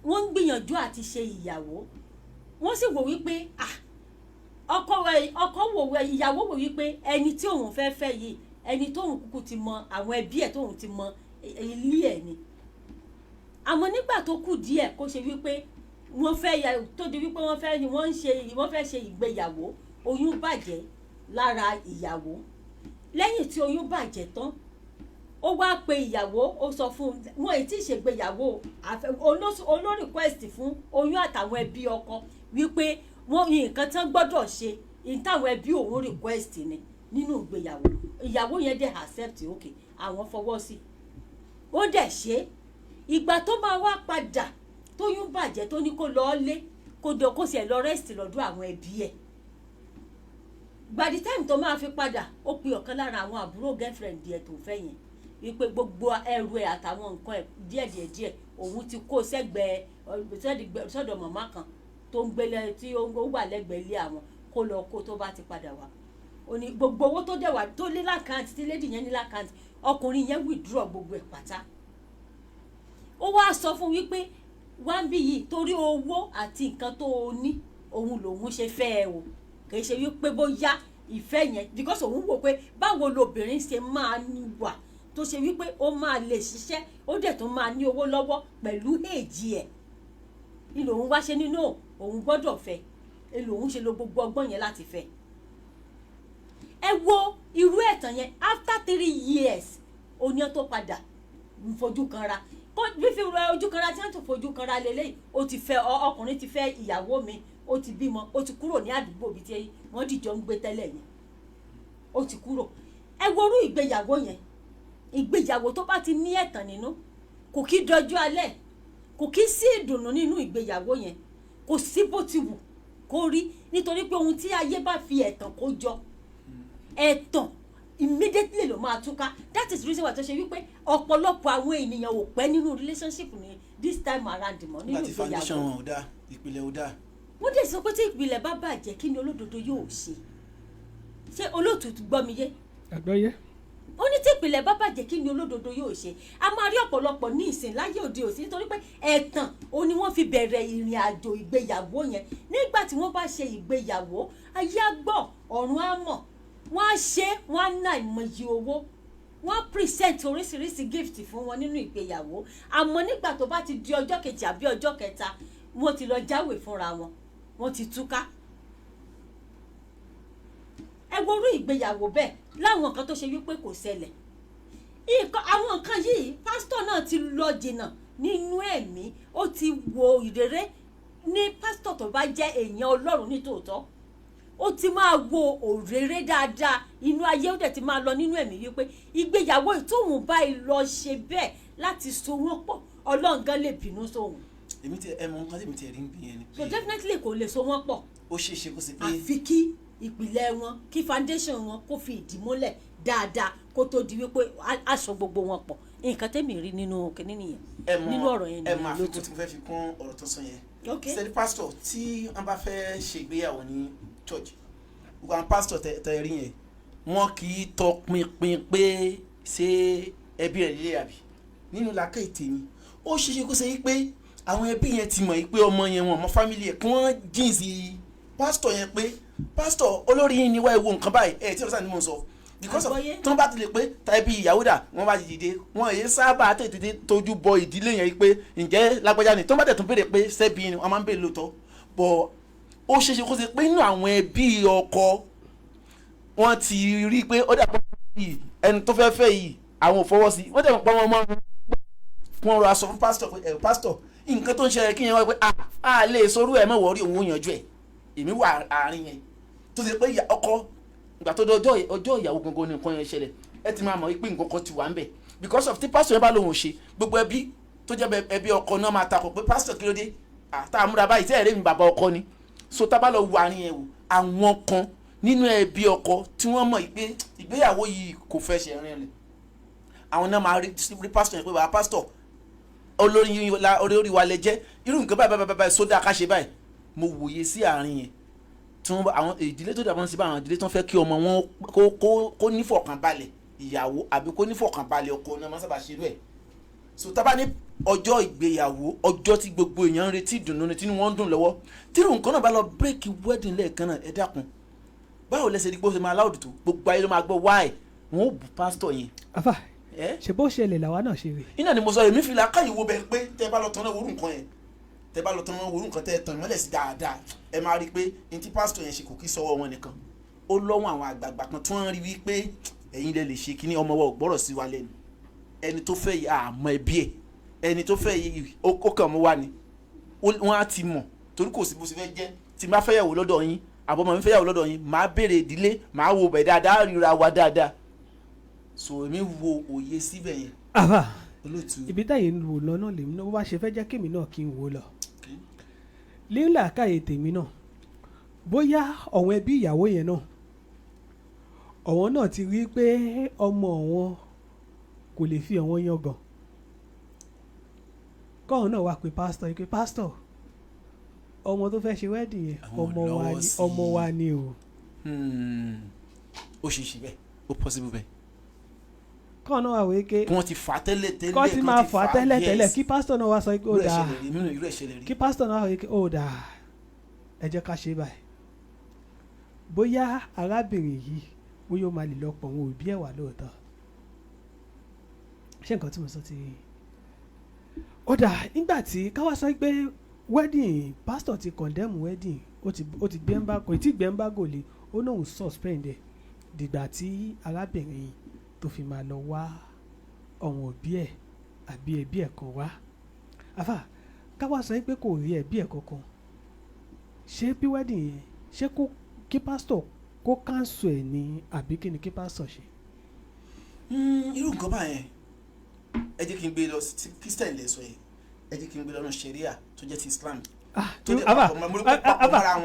wọ́n ń gbìyànjú àti ṣe ìyàwó. Wọ́n sì wò wípé ọkọ wò ìyàwó wò wípé ẹni tí òun fẹ́ fẹ́ yìí ẹni tóun kúkú ti mọ àwọn ẹbí ẹ̀ tóun ti mọ ilé ẹ̀ ni. Àmọ́ nígbà tó kù díẹ̀ kó ṣe wípé wọ́n fẹ́ tó di wípé wọ́n fẹ́ ṣe ìgbéyàwó, oyún bàjẹ́ lára ìyàwó. Lẹ́yìn tí oyún bàjẹ́ tán ó wá pe ìyàwó, ó sọ fún wọn èyí tí ì ṣègbéyàwó oló request fún oyún àtàwọn ẹbí ọkọ wípé wọ́n nǹkan tán gbọ́dọ̀ ṣe ìtàwọn ẹbí òun request ni nínú ìgbéyàwó. Ìyàwó yẹn dẹ̀ accept, okay àwọn fọwọ́ sí, ó dẹ̀ ṣe. Ìgbà tó máa wá padà tóyún bàjẹ́ tó ní kó lọ lé kó sì ẹ̀ lọ rest lọ́dọ̀ àwọn ẹbí ẹ̀. By the time tó máa fi padà ó pe ọ̀kan lára àwọn àbúrò girlfriend ẹ̀ tó fẹ́ yẹn wípé gbogbo ẹrù ẹ̀ àtàwọn nǹkan ẹ̀ díẹ̀ òun ti kó sọ́dọ̀ màmá kan tó ń gbélé tí ó wà lẹ́gbẹ̀ẹ́ ilé àwọn kó lọ kó tó bá ti padà wá. Ó ní gbogbo owó tó dẹ̀ wà tó lé lákàntì tí lady yẹn ní lákàntì, ọkùnrin yẹn withdraw gbogbo ẹ̀ pátá. Ó wá sọ fún wípé wá ń bí yìí torí owó àti nǹkan tó o ní òun lòun ṣe fẹ́ ẹ o, kì í ṣe wípé bóyá ìfẹ́ yẹn because òun wò pé báwo lobìnrin ṣe máa ní wà tó ṣe wípé ó máa lè ṣiṣẹ́ ó dẹ̀ tó máa ní owó lọ́wọ́ pẹ̀lú èjì ẹ̀ ni lòun wá ṣe nínú òun gbọ́dọ̀ fẹ́ lòun ṣe lo gbogbo ọgbọ́n yẹn láti fẹ́. Ẹ wo irú ẹ̀tàn yẹn after 3 years oníyàn tó padà ń fojú kanra fífi ojú kanra tí wọ́n ti fojú kanra lélẹ́yìn ó ti fẹ́ ọkùnrin ti fẹ́ ìyàwó mi, ó ti bímọ, ó ti kúrò ní àdúgbò bíi tí wọ́n dìjọ ń gbé tẹ́lẹ̀ yẹn, ó ti kúrò. Ẹ worú ìgbéyàwó yẹn, ìgbéyàwó tó bá ti ní ẹ̀tàn nínú kò kí dọjú alẹ́, kò kí sí ìdùnnú nínú ìgbéyàwó yẹn, kò sí bó ti wù kó rí nítorí pé ohun tí ayé bá fi ẹ̀tàn kó jọ ẹ̀tàn immediately ló máa túká. That is reason why tó ṣe wípé ọ̀pọ̀lọpọ̀ àwọn ènìyàn ò pẹ́ nínú relationship ní this time around mọ́ nínú ìgbéyàwó. Láti foundation wọn ò dáa, ìpìlẹ̀ ò dáa. Wọ́n dẹ̀ sọ pé tí ìpìlẹ̀ bá bàjẹ́ kí ni olódodo yóò ṣe? Ṣé olóòtú gbọ́ mi yé? Àgbọ́yé. Ó ní tí ìpìlẹ̀ bá bàjẹ́ kí ni olódodo yóò ṣe? A máa rí ọ̀pọ̀lọpọ̀ ní ìsìn láyé òde òsì nítorí pé ẹ̀tàn ó ní wọ́n fi bẹ̀rẹ̀ ìrìn àjò ìgbéyàwó yẹn. Nígbà tí wọ́n bá ṣe ìgbéyàwó ayé á gbọ́ ọ̀run á mọ̀, wọ́n á ṣe wọ́n á ná ìmọ̀ye owó, wọ́n á present oríṣiríṣi gift fún wọn nínú ìgbéyàwó. Àmọ́ nígbà tó bá ti di ọjọ́ kejì àbí ọjọ́ kẹta wọ́n ti lọ jáwèé fúnra wọn, wọ́n ti túká. ẹ worú ìgbéyàwó bẹ́ẹ̀ láwọn nǹkan tó ṣe wípé kò ṣẹlẹ̀ àwọn nǹkan yìí pásítọ̀ náà ti lọ jìnnà nínú ẹ̀mí ó ti wo ìrere ní pásítọ̀ tó bá jẹ́ èèyàn Ọlọ́run ní tòótọ́ ó ti máa wo òrèrè dáadáa inú ayé ó dẹ̀ ti máa lọ nínú ẹ̀mí wípé ìgbéyàwó ìtòhùn báyìí lọ ṣe bẹ́ẹ̀ láti so wọ́n pọ̀ Ọlọ́run gan lè bínú sóhun. èmi tí ẹ mọ nǹkan tí èmi tí ẹ rí ń bí yẹn ni. so definitely kò lè so wọ́n pọ̀. ó ṣeé ṣe kó ṣe pé. àfi kí ìpìlẹ̀ wọn kí foundation wọn kó fi ìdí múlẹ̀ dáadáa kó tó di wípé aṣọ gbogbo wọn pọ̀ nǹkan tẹ́mi rí nínú kínní nìyẹn nínú ọ̀rọ̀ yẹn nìyẹn. ẹ máa fi kún tí mo fẹ́ fi kún ọ̀rọ̀ tó sọ yẹn. sẹ́ni pásítọ̀ tí wọ́n bá fẹ́ ṣe ìgbéyàwó ní church gbogbo àwọn pásítọ̀ tẹ rí yẹn wọ́n kì í tọpinpin pé ṣé ẹbí rẹ̀ lílé àbí nínú làákàyè tèmi ó ṣeéṣe kó ṣe yí pé àwọn ẹbí yẹn ti mọ̀ yí pé ọmọ yẹn wọn ọmọ fámìlì ẹ̀ kí wọ́n jìn sí pásítọ̀ yẹn pé pásítọ̀ olórí yín ni wá ewu nǹkan báyìí ẹ̀ tí ọ̀sán ni mò ń sọ because of tí wọ́n bá ti lè pé tàbí ìyàwó dà wọ́n bá dìde wọ́n èyí sábà tètè tójú bọ ìdílé yẹn pé ǹjẹ́ lágbájá ni tí wọ́n bá tẹ̀tún béèrè pé sẹ́bi ni wọ́n máa ń béèrè lóòótọ́ bọ̀ ó ṣeéṣe kó ṣe pé inú àwọn ẹbí ọkọ wọ́n ti rí i pé ó dàpọ̀ ẹni tó fẹ́ fẹ́ yìí àwọn ò fọwọ́ sí wọ́n tẹ̀ pọ́n wọn mọ́ wọn rọ aṣọ fún pásítọ̀ pé pásítọ̀ nǹkan tó ń ṣẹlẹ̀ kí yẹn wá pé a lè sorú ẹ̀ mọ̀wọ́ rí òun yanjú ẹ̀ èmi wà àárín yẹn tó ṣe pé ọkọ ìgbà tó dé ọjọ́ ìyàwó gangan ni nǹkan yẹn ṣẹlẹ̀ ẹ ti máa mọ̀ pé nǹkan kan ti wà ń bẹ̀ because of tí pásítọ̀ yẹn bá lòun ò ṣe gbogbo ẹbí tó jẹ́ ẹbí ọkọ náà máa takò pé pásítọ̀ kí ló dé àtàmúra báyìí tẹ́ ẹ̀rẹ́ mi bàbá ọkọ ni so tá a bá lọ wo àárín yẹn wò àwọn kan nínú ẹbí ọkọ tí wọ́n mọ̀ pé ìgbéyàwó yìí kò fẹ́ ṣe rìn rìn àwọn náà máa rí pásítọ̀ yẹn pé bàbá pásítọ̀ olórí wa lẹ jẹ́ irú nǹkan báyìí sódà ká ṣe báyìí mo wòye sí àárín yẹn tí wọ́n àwọn ìdílé tó dàbọ̀ sí bá àwọn ìdílé tó ń fẹ́ kí ọmọ wọn kó nífọ̀kànbalẹ̀ ìyàwó àbí kó nífọ̀kànbalẹ̀ ọkọ náà máa sábà ṣe rú ẹ̀ so tábà ní ọjọ́ ìgbéyàwó ọjọ́ tí gbogbo èèyàn ń retí ìdùnnú ni tí wọ́n ń dùn lọ́wọ́ tí irú nǹkan náà bá lọ break wedding lẹ́ẹ̀kan náà ẹ dákun báwo lẹsẹ̀ dígbò ṣe máa láòdù tó gbogbo ayé ló máa gbọ́ wáì wọn ò bù pásítọ̀ yẹn. afa ṣe bó ṣẹlẹ̀ làwa náà ṣe rè. iná ni mo sọ èmi fi làákàyè wo bẹ pé tẹ bá lọ tán náà worú nǹkan yẹn tẹ bá lọ tán náà worú nǹkan tẹ tàn mọ́lẹ̀ sí dáadáa ẹ máa rí i pé ní tí pásítọ̀ yẹn ṣe kò kí sọ́wọ́ wọn nìkan ó lọ́wọ́ àwọn àgbààgbà kan tí wọ́n rí wí pé ẹ̀yin lè ṣe kíní ọmọ wa ò gbọ́rọ̀ sí wa lẹ́nu ẹni tó fẹ́ yìí àmọ́ ẹbí ẹ̀ ẹni tó fẹ́ yìí ó kàn mọ́ wa ni wọ́n á ti mọ̀ torí kò sí bó ṣe fẹ́ jẹ́ tí má fẹ́ yàwó lọ́dọ̀ yín àbọ̀mọ̀ mi fẹ́ yàwó lọ́dọ̀ yín máa béèrè ìdílé máa wo bẹ̀ dáadáa ríra wa dáadáa so èmi wo òye síbẹ̀ yẹn. àbá ibi táyé ń wò lọ náà lèmi náà bó bá ṣe fẹ́ jẹ́ kémi náà kí n wò lọ. lílà káyè tèmi náà bóyá ọ̀wọ́n ẹbí ìyàwó yẹn náà ọ̀wọ́n náà ti rí pé ọmọ wọn kò lè fi ọ̀wọ́n yangàn kọ́ọ̀n náà wá pé pásítọ̀ ọmọ tó fẹ́ ṣe wedding yẹn ọmọ wa ni o. ó ṣe ṣe bẹ́ẹ̀ ó possible bẹ́ẹ̀. kọ́ọ̀n náà wà wí pé kí wọ́n ti fà á tẹ́lẹ̀ kọ́ ti máa fà á tẹ́lẹ̀ kí pásítọ̀ náà wá sọ pé ó dáa kí pásítọ̀ náà wá wí pé ó dáa ẹ jẹ́ ká ṣe báyìí bóyá arábìnrin yìí bóyá ó máa lè lọ pọ̀ wọn òbí ẹ̀ wà lóòótọ́ ṣé nǹkan tí mo sọ ti ó dáa nígbà tí káwá sọ pé wedding pastor ti condemn wedding ó ti gbé embargo kò tí gbé embargo lé ó náà ń suspend ẹ̀ dìgbà tí arábìnrin tó fi máa lọ wá ọ̀wọ̀n òbí ẹ̀ àbí ẹbí ẹ̀ kan wá àfà káwá sọ pé kò rí ẹbí ẹ̀ kankan ṣé bí wedding yẹn ṣé kí pastor kó cancel ẹ̀ ní àbí kí ni kí pastor ṣe. irú nǹkan báyẹn ẹ jẹ́ kí n gbé lọ sí Christian lè sọ yìí ẹ jẹ́ kí n gbé lọ́nà Sharia tó jẹ́ ti Islam.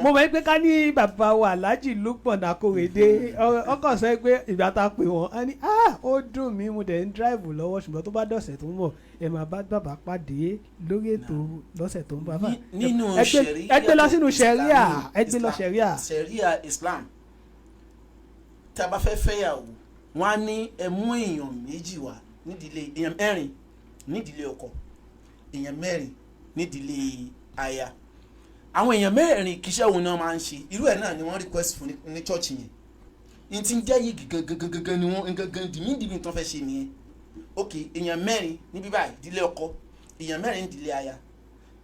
mo mọ̀ pé ká ní bàbá wa Alhaji Lukman Akorede ọkọ̀ sọ pé ìgbà tá a pè wọ́n á ní ó dùn mí mo dẹ̀ ń drive lọ́wọ́ ṣùgbọ́n tó bá dọ̀sẹ̀ tó ń bọ̀ ẹ máa bá bàbá pàdé lórí ètò lọ́sẹ̀ tó ń bọ̀. nínú Sharia ẹ gbé lọ sínú Sharia ẹ gbé lọ Sharia. Sharia Islam tí a bá fẹ́ fẹ́yàwó wọ́n á ní ẹ mú èèyàn méjì wá nídìílé èèyàn mẹ́rin nídìílé ọkọ èèyàn mẹ́rin nídìílé aya àwọn èèyàn mẹ́rin kìí ṣe òun náà máa ń ṣe irú ẹ̀ náà ni wọ́n request fún ní church yẹn ní ti ń jẹ́ yìí gangan ni wọ́n gangan dìmídìmí tó fẹ́ ṣe nìyẹn ok èèyàn mẹ́rin níbí báyìí ìdílé ọkọ èèyàn mẹ́rin nídìílé aya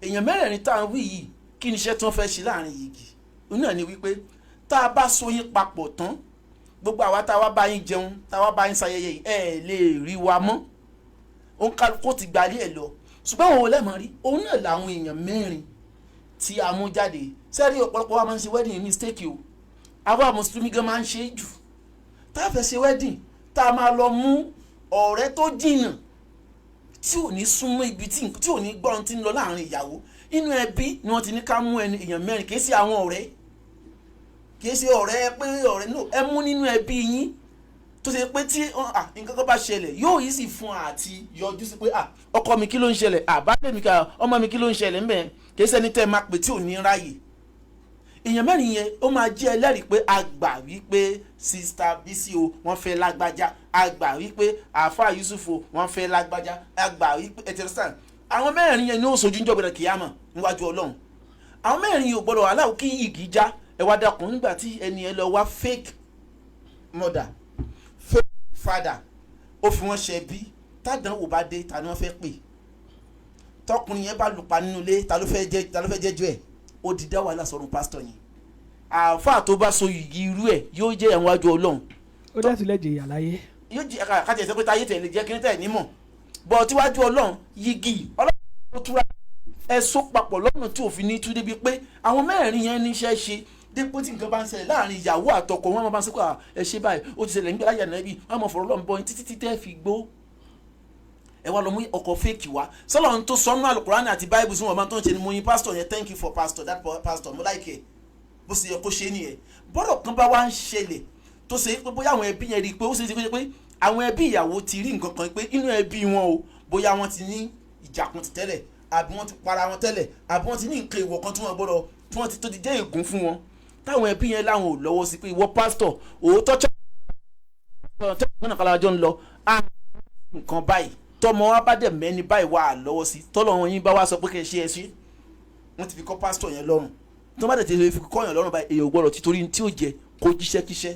èèyàn mẹ́rin tá à ń wí yìí kí ni iṣẹ́ tí wọ́n fẹ́ ṣe láàrin yìí òun náà ni wípé tá a bá so yín papọ̀ tán gbogbo àwa tá a wá bá yín jẹun tá a wá bá yín ṣayẹyẹ yìí ẹ lè rí wa mọ́ òun kálukú ti gbalé ẹ̀ lọ ṣùgbọ́n òun lẹ́mọ̀ rí òun náà làwọn èèyàn mẹ́rin tí a mú jáde sẹ́rí ọ̀pọ̀lọpọ̀ wa máa ń ṣe wedding mistake o àwa mùsùlùmí gan máa ń ṣe jù tá a fẹ́ ṣe wedding tá a máa lọ mú ọ̀rẹ́ tó jìnnà tí ò ní súnmọ́ ibi tí ò ní gbọ́n tí ń lọ láàrin ìyàwó inú ẹbí ni wọ́n ti ní ká mú èèyàn mẹ́rin kì í ṣe àwọn ọ̀rẹ́ kì í ṣe ọ̀rẹ́ pé ọ̀rẹ́ náà ẹ mú nínú ẹbí yín tó ṣe pé tí nǹkan kan bá ṣẹlẹ̀ yóò yí sì fún àti yọjú sí pé ọkọ mi kí ló ń ṣẹlẹ̀ àbálẹ̀ mi ká ọmọ mi kí ló ń ṣẹlẹ̀ ń bẹ̀ kì í ṣẹ́ni tẹ́ ẹ máa pè tí ò ní ráyè èèyàn mẹ́rin yẹn ó máa jẹ́ ẹlẹ́rìí pé a gbà wípé sista Bísí o wọ́n fẹ́ lágbájá a gbà wípé àáfà Yusuf o wọ́n fẹ́ lágbájá a gbà wípé ẹtẹrẹsán àwọn mẹ́rin yẹn ní ó sojú níjọba kìyàmọ̀ níwájú Ọlọ́run àwọn mẹ́rin yìí ò gbọ́dọ̀ aláwọ̀ kí igi já ẹ wá dákun nígbà tí ẹni ẹ lọ wá fake mother fake father ó fi wọ́n ṣe bí tádánwò bá dé ta ni wọ́n fẹ́ pè tọkùnrin yẹn bá lùpa nínú ilé ta ló fẹ́ jẹ́jọ́ ẹ̀ ó di dá wàhálà sọ̀rọ̀ pásítọ̀ yẹn àáfàá tó bá so yìí irú ẹ̀ yóò jẹ́ ẹ̀wọ̀n wájú Ọlọ́run. ó dẹ́sí lẹ́jẹ̀ ìyà láyé. yóò jẹ́ kájẹ̀ sẹ́ pé táyé tẹ̀lé jẹ́ kí ní tẹ̀ nímọ̀ bọ̀ tíwájú Ọlọ́run yigi Ọlọ́run tó túra ẹ̀ so papọ̀ lọ́nà tí òfin ní tú débi pé àwọn mẹ́rin yẹn níṣẹ́ ṣe dípò tí nǹkan bá ń ṣẹlẹ̀ láàrin ìyàwó àtọkọ wọn máa ń sọ pé ẹ ṣe báyìí ó ti ṣẹlẹ̀ nígbà láyà nàbí wọn máa fọ̀rọ̀ lọ́nbọ títí tẹ́ fi gbó ẹ wá lọ mú ọkọ̀ fèkì wá sọlọ́run tó sọnù àlùkùránì àti báìbù sí wọn máa tó ń ṣe ni mo yin pásítọ̀ yẹn thank you for pastor that pastor mo like ẹ bó ṣe yẹ kó ṣe nìyẹn bọ́rọ̀ kan bá wá ń ṣẹlẹ̀ tó ṣe pé bóyá àwọn ẹbí yẹn rí i pé ó ṣe é pé àwọn ẹbí ìyàwó ti rí nǹkan kan pé inú ẹbí wọn o bóyá wọ́n ti ní ìjàkùn ti tẹ́lẹ̀ àbí wọ́n ti para wọn tẹ́lẹ̀ àbí wọ́n ti ní nǹkan ìwọ̀ kan tí wọ́n gbọ́dọ̀ tí wọ́n ti tó ti jẹ́ ègún fún wọn táwọn ẹbí yẹn láwọn ò lọ́wọ́ sí pé ìwọ pásítọ̀ òótọ́ tẹ́lẹ̀ ń lọ nǹkan báyìí tọmọ wa bá dẹ̀ mẹ́ni báyìí wà á lọ́wọ́ sí tọ́lọ̀ wọn yín bá wá sọ pé kí ẹ ṣe ẹ ṣe wọ́n ti fi kọ́ pásítọ̀ yẹn lọ́rùn tí wọ́n bá dẹ̀ ti fi kọ́ yàn lọ́rùn báyìí èèyàn gbọ́dọ̀ títorí tí ó jẹ kó jíṣẹ́ kíṣẹ́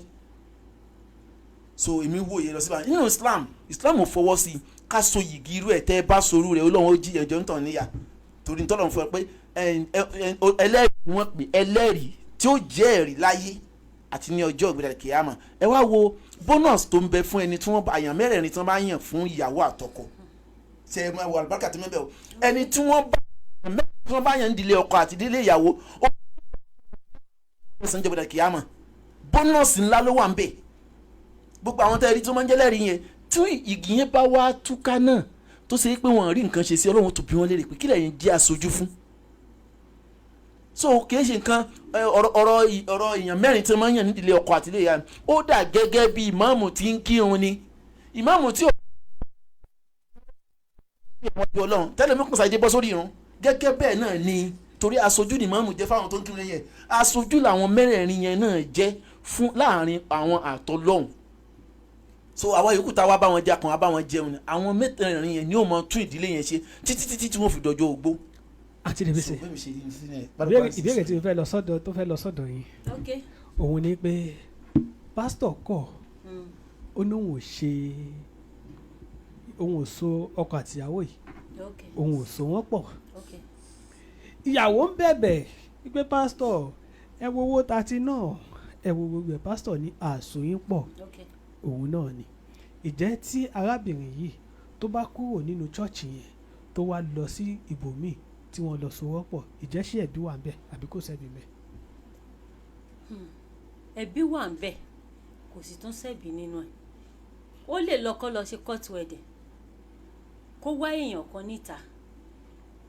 so èmi wò yẹn lọ sí báyìí nínú Islam ò fọwọ́ sí ká so yìgì irú ẹ̀ tẹ́ ẹ bá sorú rẹ̀ Ọlọ́run ó jí ẹjọ́ ń tàn níyà torí tọ́lọ̀ fún ẹ pé ẹlẹ́rìí wọn pè ẹlẹ́rìí tí ó jẹ́ ẹ̀rí láyé àti ní ọjọ́ ìgbéra kìámà ẹ wá wo bónọ́ọ̀sì tó ń bẹ fún ẹni tí wọ́n bá àyàn mẹ́rẹ̀ẹ̀rin tí wọ́n bá yàn fún ìyàwó àtọkọ ṣe ẹ máa wọ àlùbáríkà tó mẹ́bẹ̀ o ẹni tí wọ́n bá yàn ń dilé ọkọ àti dilé ìyàwó ó ń sàn ìjọba kìámà bónọ́ọ̀sì ńlá ló wà ń bẹ gbogbo àwọn tẹ́lẹ̀ tí wọ́n máa ń jẹ́ lẹ́rìí yẹn tí igi yẹn bá wá túká náà tó ṣe pé wọ́n rí nǹkan ṣe sí Ọlọ́run tó bí wọ́n léèrè pé kílẹ̀ yẹn jẹ́ aṣojú fún so kì í ṣe nǹkan ọ̀rọ̀ èèyàn mẹ́rin tí wọ́n máa ń yàn nídìílé ọkọ àti ilé ìyá ó dà gẹ́gẹ́ bí ìmáàmù tí ń kírun ni ìmáàmù tí ò Ọlọ́run tẹ́lẹ̀ mi kùn sáyé bọ́ sórí irun gẹ́gẹ́ bẹ́ẹ̀ náà ni torí aṣojú ni ìmáàmù jẹ́ fáwọn tó ń kírun yẹn aṣojú làwọn mẹ́rẹ̀ẹ̀rin yẹn náà jẹ́ fún láàrin àwọn àtọlọ́hun so àwa yòókù tá a wá bá wọn jẹ kan wá bá wọn jẹun ni àwọn mẹ́tẹ̀ẹ̀rin yẹn ni ó mọ tún ìdílé yẹn ṣe títí tí wọ́n fi dọjọ́ ogbó àti lè fèsì ìbéèrè tí mo fẹ́ lọ sọ́dọ̀ yín òun ni pé pásítọ̀ kọ̀ ó ní òun ò so ọkọ àtìyàwó yìí òun ò so wọ́n pọ̀ ìyàwó ń bẹ̀bẹ̀ wípé pásítọ̀ ẹ wo owó tati náà ẹ wo gbogbo ẹ̀ pásítọ̀ ní àsòyìn pọ̀ òun náà ni ìjẹ́ tí arábìnrin yìí tó bá kúrò nínú chọ́ọ̀chì yẹn tó wá lọ sí ibòmíì tí wọ́n lọ sowọ́ pọ̀ ìjẹ́sí ẹ̀bí wà ń bẹ̀ àbí kò sẹ́bi bẹ̀. ẹ̀bí wà ń bẹ̀ kò sì tún sẹ́bi nínú ẹ̀ ó lè lọ́kọ́ lọ ṣe court wedding kó wá èèyàn kan níta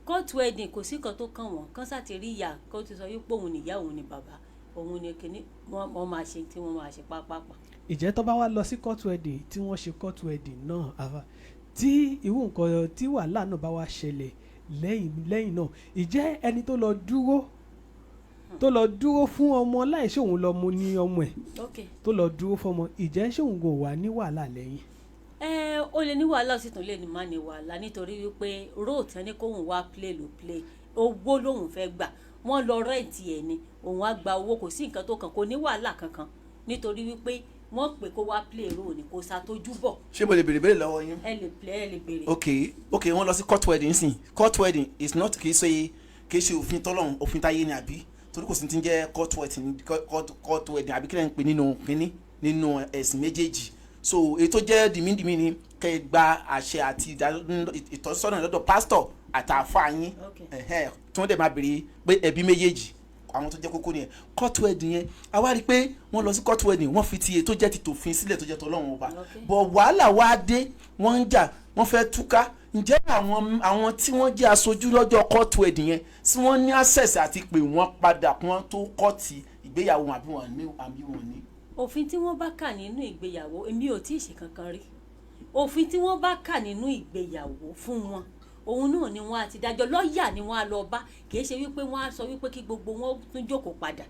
court wedding kò sí kan tó kàn wọ́n kán sá ti rí ìyá kó ti sọ wípé òun ni ìyá òun ni bàbá òun ni kìíní wọ́n máa ṣe tí wọ́n máa ṣe pápápá. ìjẹ́ tó bá wá lọ sí court wedding tí wọ́n ṣe court wedding náà àfa tí irú nǹkan tí wàhálà náà bá wá ṣẹlẹ̀ lẹ́yìn náà ìjẹ́ ẹni tó lọ dúró fún ọmọ láì ṣe òun lọ mú ní ọmọ ẹ̀ tó lọ dúró fún ọmọ ìjẹ́ ṣé òun kò wà ní wàhálà lẹ́yìn. ó lè ní wàhálà ó sì tún lè ní má ní wàhálà nítorí wípé róòtù ẹni kóhùn wá play ló play owó lòun fẹ́ gbà wọ́n lọ rẹ́ǹtì ẹ̀ ni òun á gba owó kò sí nǹkan tó kàn kò ní wàhálà kankan nítorí wípé wọ́n pè kó wá play role ni kò ṣàtójú bọ̀. ṣé mo lè béèrè lọ́wọ́ yín. ẹ lè béèrè. ok wọ́n lọ sí court wedding sìn court wedding is not kì í ṣe òfin tọ́lọ́run òfin táyé ni àbí torí kò sí ti ń jẹ́ court wedding àbí kí lẹ́yìn pé nínú kínní nínú ẹ̀sìn méjèèjì so èyí tó jẹ́ dìmídìmí ni kẹ́ gba àṣẹ àti ìtọ́sọ́nà lọ́dọ̀ pásítọ̀ àtàfà yín tí wọ́n dẹ̀ máa béèrè pé ẹbí méjèèjì àwọn tó jẹ́ kókó nìyẹn court wedding yẹn a wá rí i pé wọ́n lọ sí court wedding wọ́n fi tiye tó jẹ́ ti tòfin sílẹ̀ tó jẹ́ tọ́lọ́run ọba bọ̀ wàhálà wá dé wọ́n ń jà wọ́n fẹ́ túká ǹjẹ́ àwọn tí wọ́n jẹ́ aṣojú lọ́jọ́ court wedding yẹn tí wọ́n ní access àti pé wọ́n padà kí wọ́n tó kọ́ọ̀tì ìgbéyàwó àbí wọ́n ní. òfin tí wọ́n bá kà nínú ìgbéyàwó èmi ò tí ì ṣe kankan rí òfin tí wọ́n bá kà nínú ìgbéyàwó fún wọn òun náà ni wọ́n á ti dájọ́ lọ́ọ̀yà ni wọ́n á lọ bá kì í ṣe wípé wọ́n á sọ wípé kí gbogbo wọn tún jókòó padà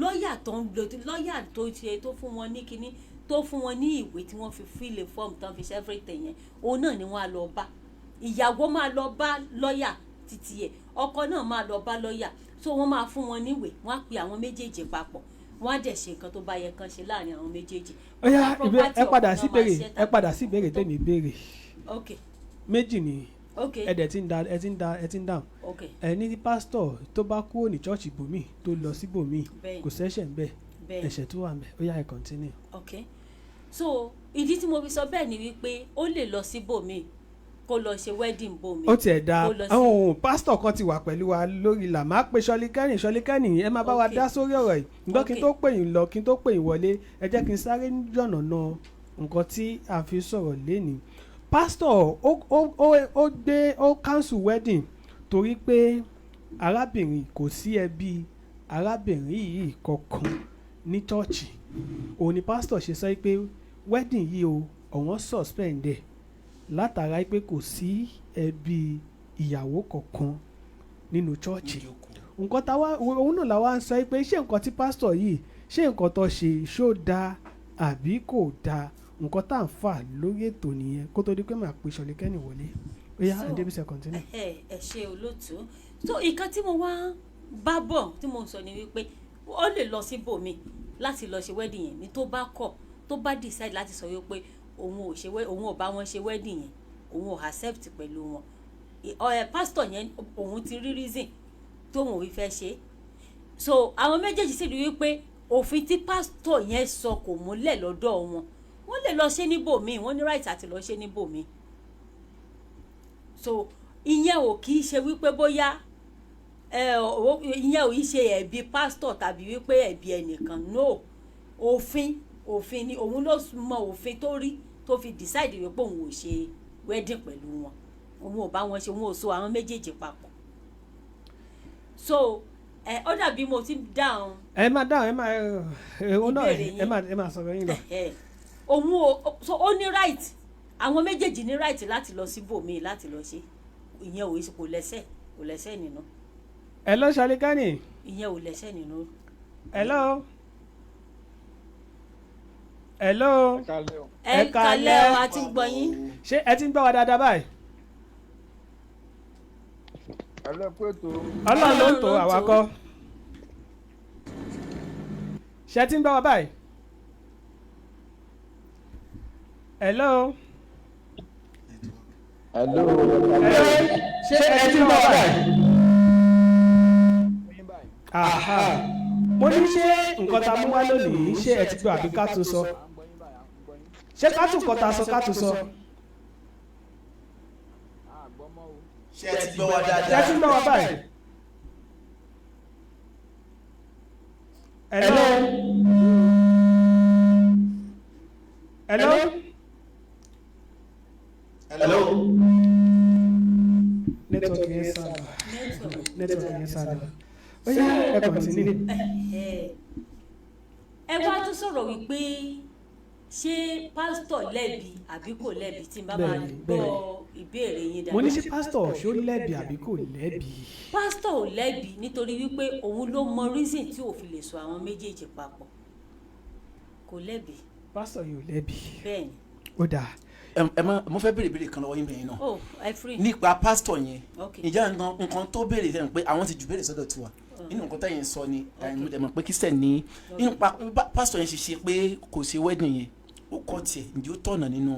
lọ́ọ̀yà tó ṣe tó fún wọn ní kinní tó fún wọn ní ìwé tí wọ́n fi fill a form tán fi ṣe everything yẹn òun náà ni wọ́n á lọ bá ìyàwó máa lọ bá lọ́ọ̀yà títí ẹ̀ ọkọ náà máa lọ bá lọ́ọ̀yà so wọ́n máa fún wọn níwèé wọ́n á pe àwọn méjèèjì papọ̀ wọ́n á dẹ̀ ṣe nǹkan tó bá yẹ kán ṣe láàrin àwọn méjèèjì. Ọya ẹ padà sí ìbéèrè tèmi béèrè méjì ni ẹ̀dẹ̀ tí ń dáhùn ẹ ní pásítọ̀ tó bá kúrò ní church ibòmíì tó lọ síbòmíì kò sẹ́ṣẹ̀ ń bẹ ẹ̀ṣẹ̀ tó wà ń bẹ ó yá ẹ continue. so ìdí tí mo fi sọ bẹ́ẹ̀ ni wípé ó lè lọ síbòmíì kó lọ ṣe wedding bòmíì. ó tiẹ̀ da àwọn ohun pásítọ̀ kan ti wà pẹ̀lú wa lórí ìlà máa pe ṣọlikẹ́ni ẹ máa bá wa dá sórí ọ̀rọ̀ yìí ǹgbọ́n kí n tó pè yín lọ kí n tó pè yín wọlé ẹ jẹ́ kí n sáré yànnàná nǹkan tí a fi sọ̀rọ̀ lénìí pastor ó cancel wedding torí pé arábìnrin kò sí ẹbí arábìnrin yìí kankan ní chọ́ọ̀chì òun ni pastor ṣe sọ pé wedding yìí o ọ̀wọ́n suspend ẹ̀ látara pé kò sí ẹbí ìyàwó kankan nínú chọ́ọ̀chì nǹkan táwa òun náà làwa ń sọ pé ṣé nǹkan tí pastor yìí ṣé nǹkan tó ṣe ṣó dáa àbí kò dáa nǹkan tá à ń fà lórí ètò nìyẹn kó tó di pé màá pe ṣọlikẹ́ni wọlé ó yá ẹ̀ débi second ní. ẹ ṣe olóòtú so nǹkan tí mo wá bá bọ̀ tí mo sọ ni wípé ó lè lọ sí bòmí láti lọ ṣe wedding yẹn ní tó bá kọ̀ tó bá decide láti sọ wípé òun ò bá wọn ṣe wedding yẹn òun ò accept pẹ̀lú wọn pastor yẹn òun ti rí reason tóun ò fi fẹ́ ṣe so àwọn méjèèjì sì rí wípé òfin tí pastor yẹn sọ kò múlẹ̀ lọ́dọ̀ wọn wọ́n lè lọ ṣe níbòmíì wọ́n ní right àti lọ ṣe níbòmíì so ìyẹn ò kì í ṣe wípé bóyá ìyẹn ò í ṣe ẹ̀bi pastor tàbí wípé ẹ̀bi ẹnìkan no òfin ni òun ló mọ òfin tó rí tó fi decide wípé òun ò ṣe wedding pẹ̀lú wọn òun ò bá wọn ṣe òun ò so àwọn méjèèjì papọ̀ so ó dàbí mo ti dáhùn. ẹ máa dáhùn ẹ máa sọ̀rọ̀ yín lọ. òun ò so ó ní right àwọn méjèèjì ní right láti lọ sí bòmíì láti lọ ṣe ìyẹn ò kò lẹ́sẹ̀ nínú. ẹ lọ ṣàlíkánì. ìyẹn ò lẹ́sẹ̀ nínú. hello. ẹ kálẹ́ o a ti ń gbọ́ yín. ṣé ẹ ti ń gbọ́ wa dáadáa báyìí. ọlọ́run ló ń tó àwakọ́. ṣé ẹ ti ń gbọ́ wa báyìí. hello. ṣé ẹ ti ń gbọ́ wa báyìí. mo ní ṣé nǹkan tá a mú wá lónìí ṣé ẹ ti gbọ́ àbí ká tún sọ. ṣé ká tún kọ́ ta sọ ká tún sọ. ṣé ẹ ti gbọ́ wa dáadáa. ṣé ẹ ti gbọ́ wa báyìí. hello. network yẹn sáà ó yá ẹ kọ̀ntínú. ẹ wá tún sọ̀rọ̀ wípé ṣé pásítọ̀ lẹ́bi àbí kò lẹ́bi tí n bá máa gbọ́ ìbéèrè yín dáadáa. mo ní ṣé pásítọ̀ ṣó lẹ́bi àbí kò lẹ́bi. pásítọ̀ ò lẹ́bi nítorí wípé òun ló mọ reason tí ò fi lè sọ àwọn méjèèjì papọ̀ kò lẹ́bi. pásítọ̀ yóò lẹ́bi. bẹ́ẹ̀ni. ó dáa. mo fẹ́ béèrè kan lọ́wọ́ yín bẹ̀rẹ̀ náà. oh ẹ free. nípa pásítọ̀ yẹn ìjà nǹkan tó béèrè sẹ́yìn pé àwọn ti jù béèrè sọ́dọ̀ tiwa nínú nǹkan tẹ̀yìn sọ ni mo dẹ̀ mọ̀ pé Christian ní nípa pásítọ̀ yẹn ṣe pé kò ṣe wedding yẹn ó kọ́ tiẹ̀ ǹjẹ́ ó tọ̀nà nínú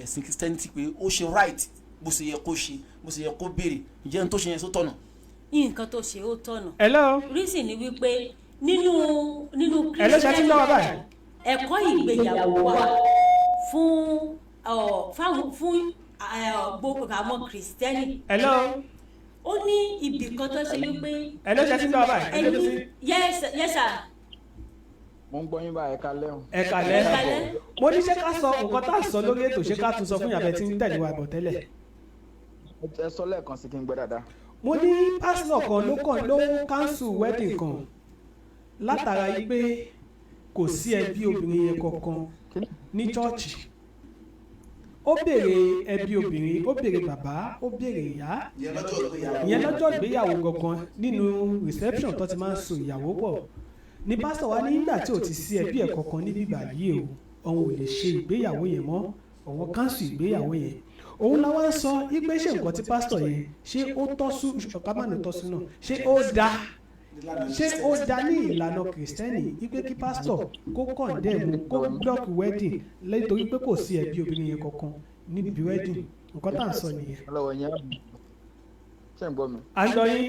ẹ̀sìn Christianity pé ó ṣe right bó ṣe yẹ kó ṣe bó ṣe yẹ kó béèrè ǹjẹ́ n tó ṣe yẹn tó tọ̀nà. nǹkan tó ṣe ó tọ̀nà. hello. reason ni wípé nínú hello ṣe ti ń lọ́wọ́ báyìí. ẹ̀kọ́ ìgbéyàwó wà fún gbogbo àwọn kìrìsìtẹ́nì. hello. ó ní ibì kan tó ṣe wípé. hello ṣe ti ń bá wa báyìí. yes sir. mo ń gbọ́ yín bá ẹ̀ka lẹ́hùn. ẹ̀ka lẹ́hùn. mo ní ṣé ká sọ nǹkan tá a sọ lórí ètò ṣé ká tún sọ fún yàrá tí ń tẹ̀lé wa bọ̀ tẹ́lẹ̀. ẹ sọ lẹ́ẹ̀kan sí kí n gbọ́ dáadáa. mo ní pásítọ̀ kan ló cancel wedding kan látara yìí pé kò sí ẹbí obìnrin yẹn kankan ní chọ́ọ̀chì. ó béèrè ẹbí obìnrin, ó béèrè bàbá, ó béèrè ìyá. ìyẹn lọ́jọ́ ìgbéyàwó gangan nínú reception tó ti máa ń so ìyàwó pọ̀. ní pásítọ̀ wa nígbà tí ò ti sí ẹbí ẹ̀ kankan níbí báyìí o òun ò lè ṣe ìgbéyàwó yẹn mọ́, òun cancel ìgbéyàwó yẹn. òun la wá ń sọ wípé ṣé nǹkan tí pásítọ̀ yẹn ṣé ó tọ́sú ọ̀kámánù tọ́sú náà ṣé ó dá ní ìlànà kìrìsìtẹ́nì wípé kí pásítọ̀ kó kọ̀ndẹ́ẹ̀mù kó block wedding nítorí pé kò sí ẹbí obìnrin yẹn kankan níbi wedding. nǹkan tá à ń sọ nìyẹn. ọlọ́wọ́ yẹn ṣe ń gbọ́ mi. à ń lọ yín.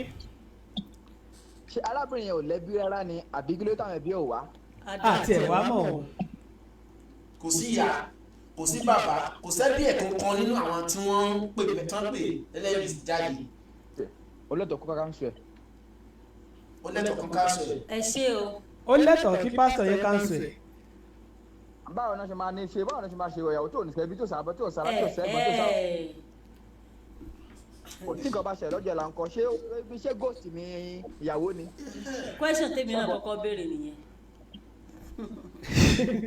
ṣé arábìnrin yẹn ò lẹ́bí rárá ni àbí kí ló táwọn ẹbí ò wá. àti ẹ̀ wá mọ̀ ọ́. kò sí ìyá kò sí bàbá kò sẹ́bí ẹ̀ kankan nínú àwọn tí wọ́n ń pè ẹlẹ́rìí jáde. olóòtú kó káká ń sọ ẹ̀. ó lẹ́tọ̀ọ́ kan káńsù ẹ̀. ẹ ṣé o. ó lẹ́tọ̀ọ́ kí pásítọ̀ yẹn káńsù ẹ̀. báwo náà ṣe máa ní ṣe báwo náà ṣe máa ṣe ìyàwó tó ní sẹ́bí tó sàbọ̀ tó sàrà tó sẹ́gbọ̀n tó sàrà. kò tí nǹkan bá ṣẹlẹ̀ lọ́jọ́ là ń kọ́ ṣé ghost ni ìyàwó ni. question tèmi náà kọ́kọ́ béèrè nìyẹn.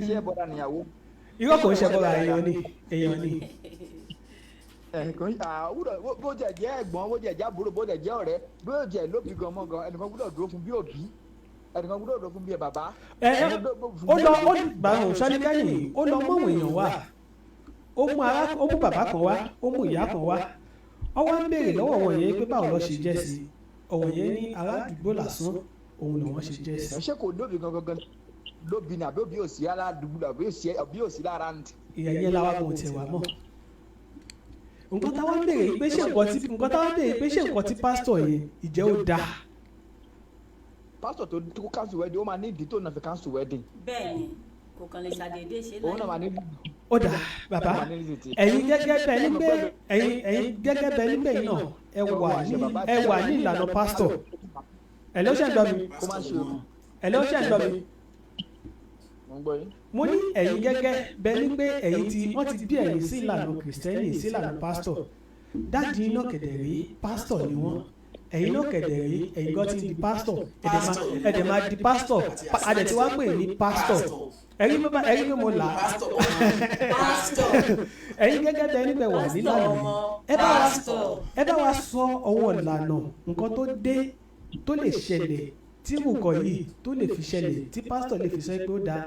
ṣé ẹ bọ́dà níyàwó. irọ́ kò ń ṣe bọ́ra èèyàn ni. bó jẹ jẹ ẹ̀gbọ́n bó jẹ jẹ àbúrò bó jẹ jẹ ọ̀rẹ́ bó jẹ lóbi gan mọ gan ẹnìkan gbọ́dọ̀ dúró fún bí òbí ẹnìkan gbọ́dọ̀ dúró fún bí bàbá. ó gbàgbọ́ sọ́nikẹ́yìn ó lọ mọ́wọ́ èèyàn wá ó mú bàbá kan wá ó mú ìyá kan wá ó wá ń béèrè lọ́wọ́ wọn yẹn pé báwo lọ ṣe jẹ́ sí ọ̀wọ̀ yẹn ní ará àdúgbò lásán òun lòun ṣe jẹ́ sí. ṣé kò lóbi gangan lóbi ni àbí òbí òsì aládùúgbò àbí òsì lára ń. ìyẹn yẹn láwa kan tiẹ̀ wá mọ̀. nǹkan táwọn béèrè pé ṣé nǹkan tí pásítọ̀ yẹn ìjẹ́ ó dáa. pásítọ̀ tó cancel wedding ó máa ní ìdí tó náà fi cancel wedding. bẹ́ẹ̀ni kò kàn lè ṣàdédé ṣe láyé. òun náà máa ní. ó dà bàbá ẹ̀yin gẹ́gẹ́ bẹ́ẹ̀ nígbẹ́ ẹ̀yin gẹ́gẹ́ bẹ́ẹ̀ nígbẹ́ yìí náà ẹ wà ní ìlànà pásítọ̀. ẹ̀ ló ṣe ń gbọ́ mi. ẹ̀ ló ṣe ń gbọ́ mi. mo ní ẹ̀yin gẹ́gẹ́ bẹ́ẹ̀ nígbẹ́ ẹ̀yin tí wọ́n ti bí ẹ̀yin sí ìlànà kìrìsìtẹ́nì sí ìlànà pásítọ̀. dáàdi iná kẹ̀dẹ̀ rí pásítọ̀ ni wọ́n ẹ̀yin náà kẹ̀dẹ̀ rí ẹ̀yin gan ti di pásítọ̀ ẹ̀dẹ̀ máa di pásítọ̀ adẹ̀ tí wàá pè ní pásítọ̀ ẹ̀yin bí mo là á ẹ̀yin gẹ́gẹ́ bẹ́ẹ̀ níbẹ̀ wà nílànà ẹ bá wa sọ ọwọ́ ìlànà nǹkan tó dé tó lè ṣẹlẹ̀ tí nǹkan yìí tó lè fi ṣẹlẹ̀ tí pásítọ̀ lè fi sọ pé ó dáa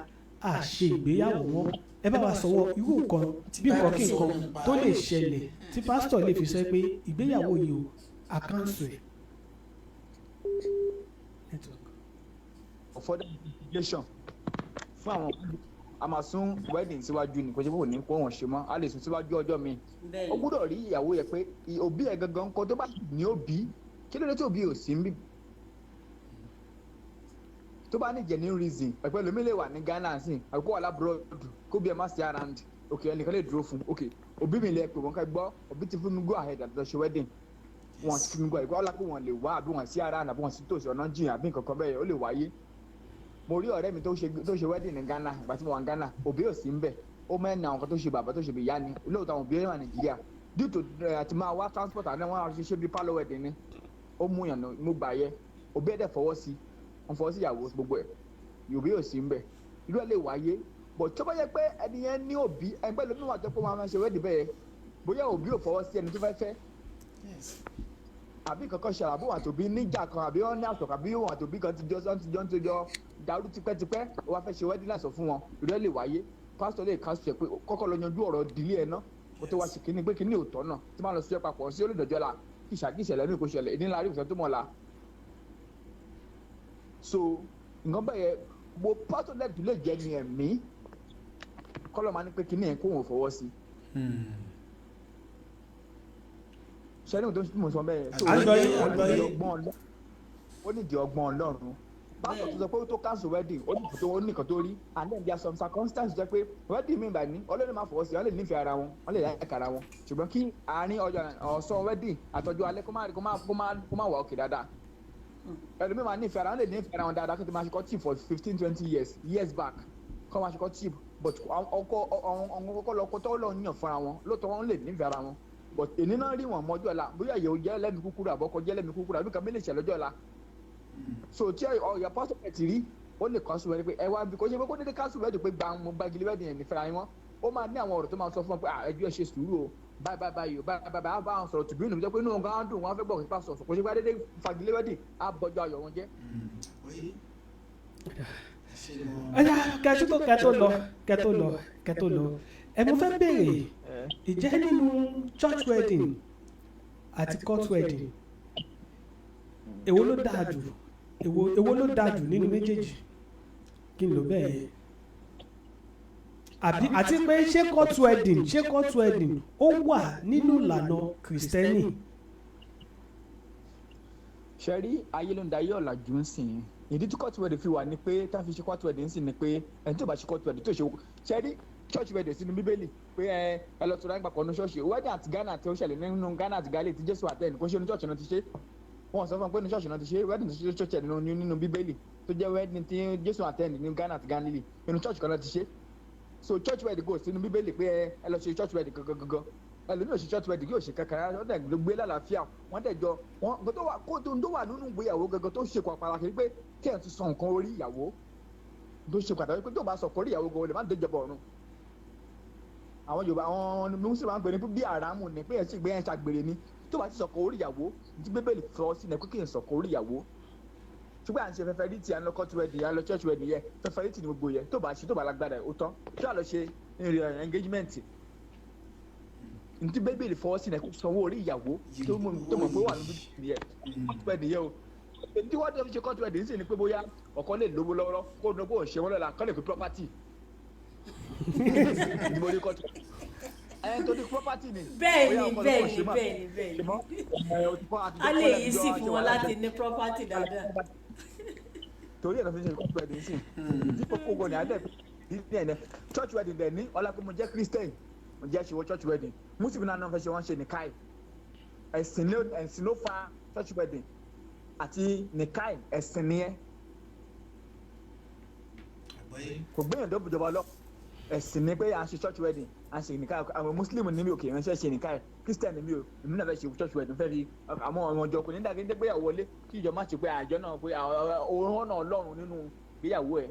àṣe ìgbéyàwó wọn ẹ bá wa sọwọ́ irú nǹkan bí nǹkan kí nǹkan tó lè ṣẹlẹ̀ tí pásítọ̀ lè fi sọ pé ìgbéyàwó yìí o àkáǹsù ẹ̀. for the investigation fún àwọn a máa sún wedding síwájú ni kò ṣe fún òní kó wọn ṣe mọ́ a lè sún síwájú ọjọ́ mi ó gbọ́dọ̀ rí ìyàwó yẹ pé òbí ẹ̀ gangan nǹkan tó bá ní òbí kí ló dé tí òbí ò sí ń bí tó bá ní genuine reason pẹ̀pẹ́ lómi lè wà ní Ghana sí àkókò wà lábúrò kó bí ẹ má sí around ok ẹnìkan lè dúró fún ok òbí mi lè pè wọ́n ká gbọ́ òbí ti fún mi go ahead àti lọ ṣe wedding wọn ti fún mi go ahead ọlá pé wọn lè wá àbí wọn sí around àbí wọn sí tòsí ọ̀nà jìn àbí nǹkan kan bẹ́ẹ̀ ó lè wáyé mo rí ọ̀rẹ́ mi tó ṣe wedding ní Ghana ìgbà tí mo wà ní Ghana òbí ò sí ń bẹ̀ ó mẹ́rin àwọn kan tó ṣe bàbá tó ṣe bìyá ni lóòótọ́ àwọn òbí ẹ̀ wà Nàìjíríà due to àti máa wá transport àti wọn ṣe bí pálọ̀ wedding ni ó mú yàn mo gbà yẹ òbí ẹ̀ dẹ̀ fọwọ́ sí wọn fọwọ́ sí ìyàwó gbogbo ẹ̀ òbí ò sí ń bẹ̀ irú ẹ̀ lè wáyé bọ̀ tó bá yẹ pé ẹni yẹn ní òbí ẹgbẹ́ lómi wà tó pé wọn máa ṣe wedding bẹ́ẹ̀ bóyá òbí ò fọwọ́ sí ẹni tó fẹ́ fẹ́ àbí kankan ṣe àbí wọn àtòbí níjà kan àbí wọn ní àtọ̀kọ̀ àbí wọn àtòbí kan ti jọ dàrú tipẹ́tipẹ́ ó wá fẹ́ ṣe wedding láṣọ fún wọn irú ẹ̀ lè wáyé pásítọ̀ lè kà sí ẹ pé kọ́kọ́ lọ yanjú ọ̀rọ̀ ìdílé ẹ̀ náà kó tó wá sí kíní pé kíní òótọ́ náà tí máa lọ sí ẹ papọ̀ sí olùdọ̀jọ́ la kí ìṣẹ̀lẹ̀ mi kò ṣẹlẹ̀ ìdí ńlá rí ìfẹ́ tó mọ̀ la. so nǹkan bẹ́ẹ̀ mo pásítọ̀ lẹ́ẹ̀dù lè jẹ́ ní ẹ̀mí kọ́lọ́ máa ní pé kíní ẹ̀ kó wọn fọwọ́ sí. ṣẹ́ni tó ń sọ bẹ́ẹ̀ ó nídìí ọgbọ́n Ọlọ́run pastor tó sọ pé ó tó cancel wedding ó ní nǹkan tó rí and then there are some circumstances jẹ́ pé wedding mi ìgbà ní ọlọ́run máa fọwọ́ sí wọ́n lè nífẹ̀ẹ́ ara wọn wọ́n lè láìka ara wọn ṣùgbọ́n kí àárín ọ̀sán wedding àtọ́jú alẹ́ kó má wà òkè dáadáa ẹlòmíì máa nífẹ̀ẹ́ ara wọn lè nífẹ̀ẹ́ ara wọn dáadáa kí n ti máa ṣe kọ́ tip for 15-20 years back kọ́ máa ṣe kọ́ tip but ọkọ lọkọ tó lọ yàn fúnra wọn lóòótọ́ wọn lè nífẹ̀ẹ́ ara wọn but èní náà rí wọn mọ́jọ́ la bóyá ìyẹ̀wò jẹ́ lẹ́mìí kúkúrú àbọ̀kọ jẹ́ lẹ́mìí kúkúrú àbí kan bí lè ṣe lọ́jọ́ la so tí ọ̀yà pásítọ̀ ẹ̀ ti rí ó lè kọ́ sùn wẹ́dì pé ẹ wá bí kò ṣe pé kó dédé ká sùn wẹ́dì pé mo gbagilé wẹ́dì yẹn nífẹ̀ẹ́ ara wọn ó máa ní àwọn ọ̀rọ̀ tó máa sọ fún wọn pé ẹjọ́ ẹ ṣe sùúrù o báyìí o báyìí á bá wọn sọ̀rọ̀ tùbí nù jẹ́ pé inú wọn gan dùn wọn fẹ́ gbọ́ pípa sọ̀sọ̀ kò ṣe pé dédé fagilé wẹ́dì á bọ́jọ́ ayọ̀ wọn jẹ́. ọ̀yà kẹ́tó lọ ẹ mo fẹ́ béèrè ìjẹ́ nínú church wedding àti court wedding èwo ló dáa jù èwo ló dáa jù nínú méjèèjì kí n lò bẹ́ẹ̀ yẹn àti pé ṣé court wedding ó wà nínú ìlànà kìrìsìtẹ́nì. ṣe rí ayé ló ń da ayé ọ̀làjú ń sìn ìdí tí court wedding fi wà ní pé tá a fi ṣe court wedding ń sìn ni pé ẹni tó bá ṣe court wedding tó ṣe rí church wedding sínú bíbélì pé ẹ lọ sọ̀rọ̀ nípa kọ́nù ṣọ́ọ̀ṣì wedding àti Ghana tí ó ṣẹlẹ̀ nínú Ghana àti Galilee tí Jésù àtẹ̀ nìkan ṣe ní church náà ti ṣe wọ́n sọ fún un pé ní church náà ti ṣe wedding ti ṣe church nínú bíbélì tó jẹ́ wedding tí Jésù àtẹ̀ ní Ghana àti Galilee nínú church kan náà ti ṣe so church wedding kò sínú bíbélì pé ẹ lọ ṣe church wedding gangan ẹlòmíì ò ṣe church wedding yóò ṣe kankan wọ́n dẹ̀ gbé lálàáfíà wọ́n dẹ̀ jọ wọ́n tó wà nínú ìgbéyàwó gangan tó ṣe pàtàkì pé kí ẹ̀ ti sọ nǹkan orí ìyàwó tó ṣe pàtàkì pé tó bá sọ nǹkan orí ìyàwó gan-an lè má dé ìjọba ọ̀run àwọn Yorùbá àwọn Muslim máa ń pè ní bí àràmù ní pé ẹ̀ sì gbé ẹ̀ ṣàgbèrè ni tó bá ti sọ̀kọ̀ orí ìyàwó tí bíbélì fọ́ sí ni pé kí ẹ̀ sọ̀kọ̀ orí ìyàwó ṣùgbọ́n à ń ṣe fẹ́fẹ́ rítì à ń lọ court wedding à ń lọ church wedding yẹ fẹ́fẹ́ rítì ní gbogbo yẹ tó bá lágbára ẹ̀ ó tán tí a lọ ṣe engagement ntí bíbélì fọ́ sí ni kó sanwó orí ìyàwó tó mọ̀ pé wà ní bíbélì yẹ court wedding yẹ o tí wọ́n tó fi ṣe court wedding sì ni pé bóyá ọkọ lè lówó lọ́wọ́ kó ní kó ṣe wọ́n lọ́la kọ́ lè fi property ìdìbò ní court tó ní property ni. bẹ́ẹ̀ni a lè yí sí fún wọn láti ní property dáadáa. torí ẹ̀rọ fi ṣe court wedding sí tí kókó gbọ́ ní adé ní ẹ̀nẹ́ church wedding dẹ̀ ní ọlápẹ́ mo jẹ́ Christian mo jẹ́ ṣe wọ church wedding Muslim náà náà fẹ́ ṣe wọ́n ṣe nìkáì ẹ̀sìn ló fa church wedding àti nìkáì ẹ̀sìn nìyẹn kò gbẹ̀yìn dọ́bùjọba lọ ẹ̀sìn ni pé à ń ṣe church wedding à ń ṣe nìkáì àwọn Muslim ní mi òkè ránṣẹ́ ṣe nìkáì Christian ní mi ò èmi náà fẹ́ ṣe church wedding fẹ́ fi àwọn ọmọ ọjọ́ kò ní dàgé ní gbéyàwó wọlé kí ìjọ má ṣe pé àjọ náà pé òun ọ̀nà Ọlọ́run nínú ìgbéyàwó ẹ̀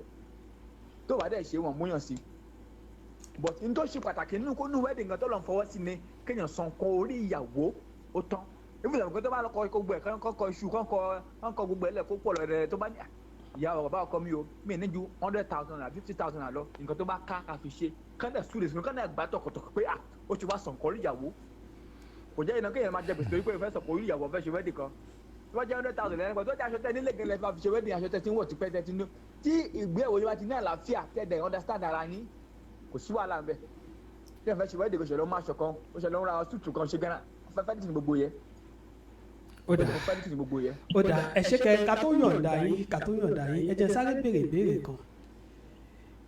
tó bá dẹ̀ ṣe wọ́n múyàn sí but n tó ṣe pàtàkì nínú kó nínú wedding kan tó lọ́n fọwọ́ sí ni kéèyàn san kan orí ìyàwó ó tán ìfúnṣẹ́ nǹkan tó bá lọ́kọ́ gbogbo ẹ̀ kọ́kọ́ iṣu kọ́kọ́ gbogbo ẹ̀ lẹ̀ kó pọ̀ lọ́rẹ̀ tó bá ní ìyá ọ̀bá ọkọ mi o mi ní ju 100,000 naira 50,000 naira lọ nǹkan tó bá ká fi ṣe kánẹ̀ súlẹ̀ sínú kánẹ̀ gbà tọkọtọkọ pé ó ti wá san kan orí ìyàwó kò jẹ́ iná kéèyàn máa jẹ gbèsè pé ìfẹ́ sọ̀kò orí ìyàwó fẹ́ ṣe wedding kan tó bá jẹ́ 100,000 lẹ́yìn tó jẹ́ aṣọ tẹ́ nílé gẹ́lẹ́ fà fi ṣe wedding aṣọ tẹ́ ti ń wọ̀ tipẹ́ tẹ́ ti ní tí ìgbéyàwó yẹn bá ti ní àlàáfíà tẹ́lẹ̀ understand ara yín kò sí wàhálà ńbẹ tí ẹ fẹ́ ṣe wedding kò ṣe lọ́ máa ṣọ kan ó ṣe lọ́ ra tútù kan ṣe gánà fẹ́fẹ́ ní gbogbo yẹ. ó dà ẹ ṣe kẹ ká tó yọ̀ǹda yín ẹ jẹ́ sáré béèrè ìbéèrè kan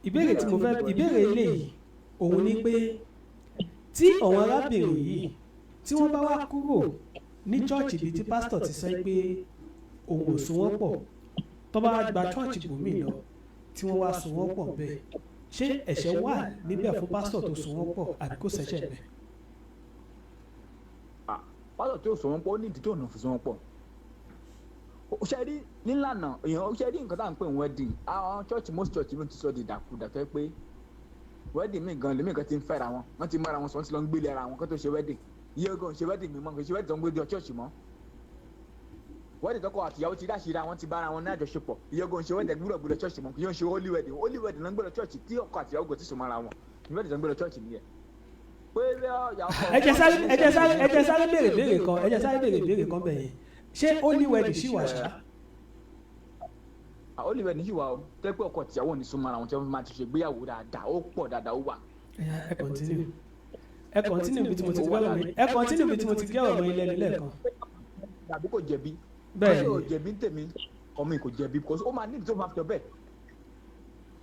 ìbéèrè tí mo fẹ́ ìbéèrè eléyìí òun ni pé tí àwọn arábìnrin yìí tí wọ́n bá wá kúrò ní chọ́ọ̀chì bíi tí pásítọ̀ ti sọ pé òun ò so wọ́n pọ̀ tó bá gba chọ́ọ̀chì bòmíì lọ tí wọ́n wá so wọ́n pọ̀ bẹ́ẹ̀ ṣé ẹ̀ṣẹ̀ wà níbẹ̀ fún pásítọ̀ tó so wọ́n pọ̀ àbí kò ṣẹ̀ṣẹ̀ bẹ́ẹ̀. pásítọ̀ tó so wọ́n pọ̀ ó ní ìdí tó nà fi so wọ́n pọ̀ ó ṣe rí nílànà èèyàn ó ṣe rí nǹkan tá à ń pè ní wedding àwọn church most church ló ti sọ di ìdàkudà fẹ́ pé wedding mi gan lèmi kan ti ń fẹ́ra wọn wọ́n ti mọ́ra wọn sọ wọ́n ti lọ ń gbélé ara wọn kó tó ṣe wedding iye gan ṣe wedding mi mọ́ kò ṣe wedding tó ń gbé jọ church mọ́ wedding tọkọ àtìyàwó ti dáṣìíra wọn ti bára wọn ní àjọṣepọ̀ iye gan ṣe wedding gbúdọ̀ church mọ́ kì yóò ṣe holy wedding náà gbọ́dọ̀ church tí ọkọ àtìyàwó kò ti sọ mọ́ra wọn wedding tó ń gbọ́dọ̀ church nìyẹn. ẹ jẹ́ sáré béèrè kan bẹ̀yẹn ṣé holy wedding ṣì wà ṣá. holy wedding ṣì wà o tẹ́ pé ọkọ àtìyàwó ní súnmọ́ ara wọn tí wọ́n máa ti ṣe gbéyàwó dáadáa ó pọ̀ dáadáa ó wà. ẹ kọ́ntínú bí tí mo ti gbé ọ̀rọ̀ ilé ẹni lẹ́ẹ̀kan. tàbí kò jẹ̀bi bẹ́ẹ̀ ni ò jẹ̀bi tèmi ọmọ kò jẹ̀bi because ó máa ní ìdí tó máa fi ọbẹ̀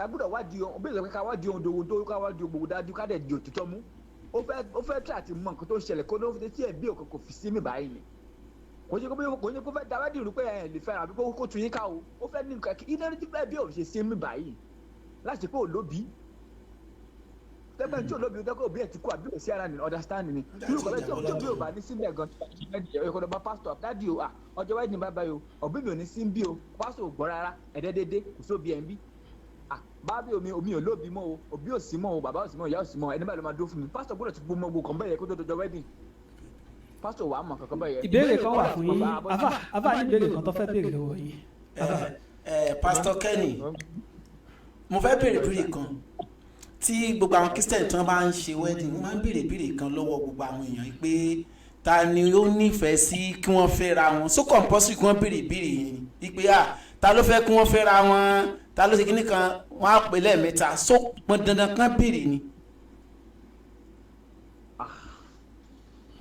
agbọ́dọ̀ wádìí ohun bí ìlọ́kẹ́ ká wádìí ohun dòwò tó ká wádìí ohun gbogbo dájú ká dẹ̀ di òtítọ́ mú ó fẹ́ tí àti mọ nǹkan tó ń ṣẹlẹ̀ kó ló fi tí ẹ̀ bí òkè kò fi sí mi báyìí ni kò ṣe kó fẹ́ da wádìí rú pé ẹ̀ lè fẹ́ràn àbí kó tún yín ká o ó fẹ́ ní nǹkan kí iná tí bẹ́ẹ̀ bí òun ṣe sí mi báyìí láti pé òlóbi tẹ́gbẹ́ tí olóbi tẹ́gbẹ́ òbí ẹ̀ ti kú àbí òsì ara ní understand ni irú kọ́ bẹ́ẹ̀ tí òbí ò bá ní sílẹ̀ gan ẹ̀kọ́ lọ́ba pásítọ̀ dáàdì o ọjọ́ wẹ́ẹ̀dì bá báyìí o òbí mi ò ní sí bí o pásítọ̀ ò gbọ́ rárá ẹ̀dẹ́dẹ́dẹ́ kò sóbi ẹ̀ ń bí bábí omi ò lóbi mọ́ o òbí ò sí mọ́ o bàbá ò sí mọ́ ìyá ò sí mọ́ ẹni báyìí ló máa dúró fún mi pásítọ̀ gbọ́dọ̀ ti gbó mọ́ gbogbo kan bẹ́ẹ̀ kó tó dọjọ́ wẹ́ẹ̀dì pásítọ̀ wàá mọ̀ kankan bẹ́ẹ̀. ìbéèrè kan wà fún yín afa ní ìbéèrè kan tó fẹ́ béèrè lọ́wọ́ yín. Pastor Kenny mo fẹ́ béèrè kan tí gbogbo àwọn Christian tí wọ́n bá ń ṣe wedding wọ́n máa ń béèrè kan lọ́wọ́ gbogbo àwọn èèyàn pé ta ni ó nífẹ̀ẹ́ sí kí wọ́n fẹ́ra wọn so compulsory kí wọ́n béèrè yẹn ni pé ta ló fẹ́ kí wọ́n fẹ́ra wọn ta ló ṣe kíní kan wọ́n á pè lẹ́ẹ̀mẹ́ta so pọn dandan kan béèrè ni.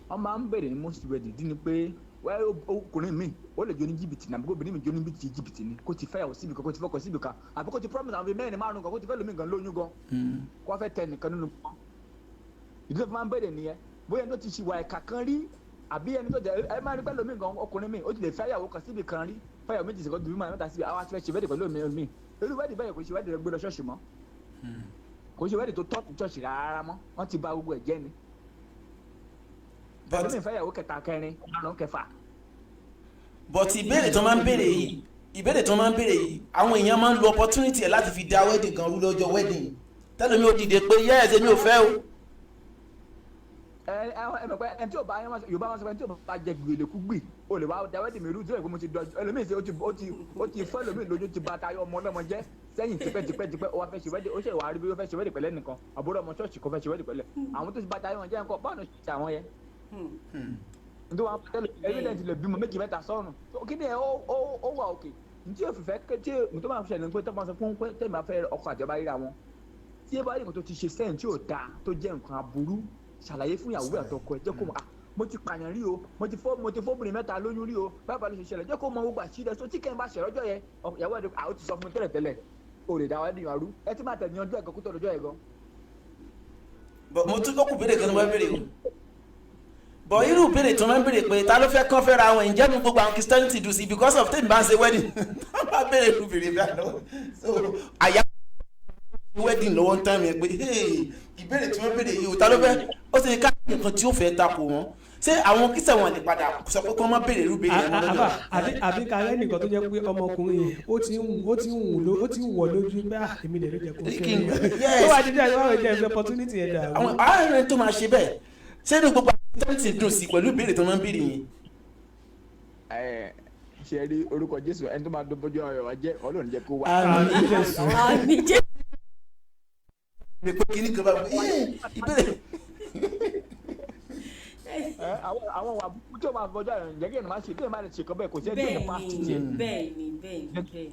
wọ́n máa ń béèrè ní most wedding dín ní pé ọkùnrin mi ó lè jó ní jìbìtì náà obìnrin mi jó ní jìbìtì ni kó ti fẹ́yàwó síbi kan kó ti fọ́kọ síbi kan àbí kó ti promise àwọn mẹ́rin márùn kan kó ti fẹ́ lómi gan lóyún gan kó wá fẹ́ tẹ nìkan nínú pọ́n ìdílé fún máa ń béèrè nìyẹn bóyá ẹni tó ti ṣìwà ẹ̀ka kan rí àbí ẹni tó jẹ ẹ máa rí pẹ́ lómi gan ọkùnrin mi ó ti lè fẹ́yàwó kan síbi kan rí fẹ́yàwó méjì sí kan dùbí máa mẹ́ta síbi àwọn àti fẹ́ ṣe wẹ́dì pẹ̀lú mi irú wẹ́dì bẹ́ẹ̀ kò ṣe wẹ́dì rẹ gbé lọ ṣọ́ọ̀ṣì mọ́ kò ṣe wẹ́dì tó tọ́ọ̀tù ṣọ́ọ̀ṣì rárá mọ́ wọ́n ti bà gbogbo ẹ̀ jẹ́ ni bẹ́ẹ̀ mi fẹ́yàwó kẹta kẹrin ọ̀nà kẹfà. but ìbéèrè tó máa ń béèrè yìí àwọn èèyàn máa ń lo opportunity ẹ̀ láti fi da wedding kan rú lọ́jọ́ wedding tẹ́lẹ̀ mi ò dìde pé yes èmi ò fẹ́ o. ẹ mọ̀ pé ẹni tí Yorùbá máa sọ pé ẹni tí ò bá jẹ gbèlè kú gbì o lè wá da wedding mi rú tí ó yẹ kó mo ti dọ ẹlòmíì ṣe ó ti fẹ́ lómi lójú ti ba tayọ ọmọ ọlọ́mọ jẹ́ sẹ́yìn tipẹ́ ó wá fẹ́ ṣe wedding ó ṣe ìwà àríwí ó fẹ́ ṣe wedding pẹ̀lẹ́ nìkan àbúrò ọmọ ṣọ́ọ̀ṣì kò fẹ́ ṣe wedding pẹ̀lẹ́ àwọn tó ti ba tayọ wọn jẹ́ nǹkan báwọn ṣe àwọn yẹn ndo wa tẹ́lẹ̀ evidence le bímọ méjì mẹ́ta sọnù kí ni ẹ ó wà òkè ntí yóò fìfẹ́ tí nítorí máa fi ṣẹlẹ̀ pé tó máa sọ fún pé tẹ́lẹ̀ máa fẹ́ ọkọ àjọba ríra wọn tí ẹ bá rí nǹkan tó ti ṣe sẹ́yìn tí ò dáa tó jẹ́ nǹkan aburú ṣàlàyé fún ìyàwó àtọkọ ẹ jẹ́ kó mọ̀ mo ti pààyàn rí o mo ti fóbìnrin mẹ́ta lóyún rí o bábà ló ṣe ṣẹlẹ̀ jẹ́ kó mọ gbogbo àṣírí ẹ so tí kẹ́hìn bá ṣẹ̀ lọ́jọ́ yẹn ìyàwó ẹ̀ ó ti sọ fún mi tẹ́lẹ̀ o lè dá wa ẹ̀dín arú ẹ ti máa tẹ̀ ní ọjọ́ ẹ̀gọ́ kó tó lọ́jọ́ ẹ̀gọ́. mo tún kọ́kù béèrè kan ní wọ́n béèrè o bọ̀ irú béèrè tó máa ń béèrè pé ta ló fẹ́ kán fẹ́ra àwọn ìjẹ́ mi gbogbo àwọn Christianity dùn sí because of tèmi bá ń ṣe wedding tó bá béèrè irú béèrè bí àná so àyà wedding lọ́wọ́ ń tán mi pé ìbéèrè tí wọ́n béèrè yìí o ta ló fẹ́ ó sì ní ká nǹkan tí ó fẹ́ takò wọ́n ṣé àwọn Christian wọn lè padà sọ pé kí wọ́n má béèrè irú béèrè yẹn lọ́dọ̀. àbí kárẹ́ nìkan tó jẹ́ pé ọmọkùnrin yẹn ó ti ń wọ̀ lójú pé èmi lè ló jẹ́ kó fẹ́ ó wà dídí àti wàá jẹ́ opportunity ẹ̀ dà. àwọn àárín tó máa ṣe bẹ́ẹ̀ ṣé ní gbogbo tẹ́tí dùn sí pẹ̀lú ìbéèrè tó máa ń béèrè yẹn. ṣe rí orúkọ Jésù ẹni tó máa dọ́bọ́jọ́ ọ̀rọ̀ wa jẹ́ Ọlọ́run jẹ́ kó wá. àmì jẹ́. mi pé kí ni kan bá ìbéèrè. àwọn wà tí o máa fọjọ́ àrùn jẹ́ kí ẹni máa ṣe tí ẹni máa ṣe kọ́ bẹ́ẹ̀ kò sí ẹni tó ní pàṣẹ tiẹ̀. bẹ́ẹ̀ni.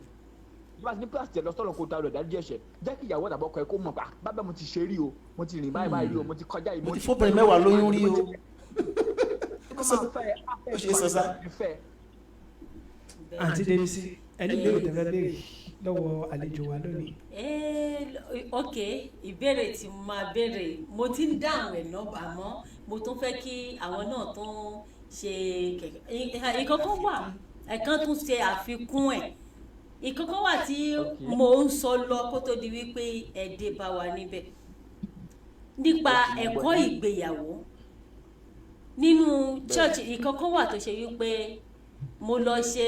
bá a ti ní pílásì lọ sọ́run kó ta ọ̀dọ̀ dájú ẹ̀ṣẹ̀ jẹ́ kí ìyàwó àtàbọ̀ ọkọ ẹ̀ kó mọ̀ pa bábà mo ti ṣe rí o mo ti rìn báyìí rí o mo ti kọjá yìí. mo ti fóbìnrin mẹ́wàá lóyún rí o. ó ṣe sọ sá. àǹtí Dẹ́nísì ẹni lè tẹ̀lé léèrè lọ́wọ́ àlejò wa lónìí. ok ìbéèrè tí mo máa béèrè mo ti ń dáhùn ẹ̀ náà àmọ́ mo tún fẹ́ kí àwọn náà tún ṣe ìkọ̀kọ̀ wà ẹ̀kan tún ṣe àfikún ẹ̀ ìkọ̀kọ̀ wà tí mo ń sọ lọ kó tó di wípé ẹ̀dẹ̀ bá wà níbẹ̀ nípa ẹ̀kọ́ ìgbéyàwó nínú church ìkọ̀kọ̀ wà tó ṣe wípé mo lọ ṣe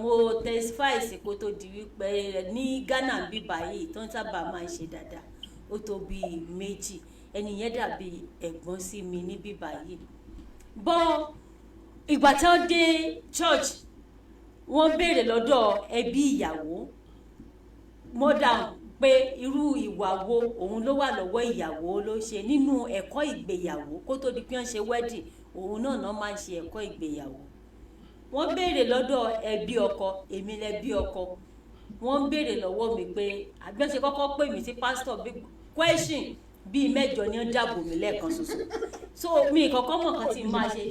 mo testify sí kó tó di wípé ní Ghana bí báyìí tó ń sábà máa ń ṣe dáadáa ó tó bí méjì ẹni yẹn dàbí ẹ̀gbọ́n sí mi ní bí báyìí bọ́ ìgbà tí wọ́n dé church wọ́n béèrè lọ́dọ̀ ẹbí ìyàwó mọ́dà pé irú ìwà wo òun ló wà lọ́wọ́ ìyàwó ló ṣe nínú ẹ̀kọ́ ìgbéyàwó kó tó di pé wọ́n ṣe wedding òun náà máa ń ṣe ẹ̀kọ́ ìgbéyàwó wọ́n béèrè lọ́dọ̀ ẹbí ọkọ èmi lẹ́bí ọkọ wọ́n béèrè lọ́wọ́ mi pé àgbẹ̀ṣe kọ́kọ́ pè mí sí pásítọ̀ bí question bíi 8 ni ó dàbò mí lẹ́ẹ̀kan ṣoṣo so mi kọ́kọ́ mọ̀ kan tí máa ṣe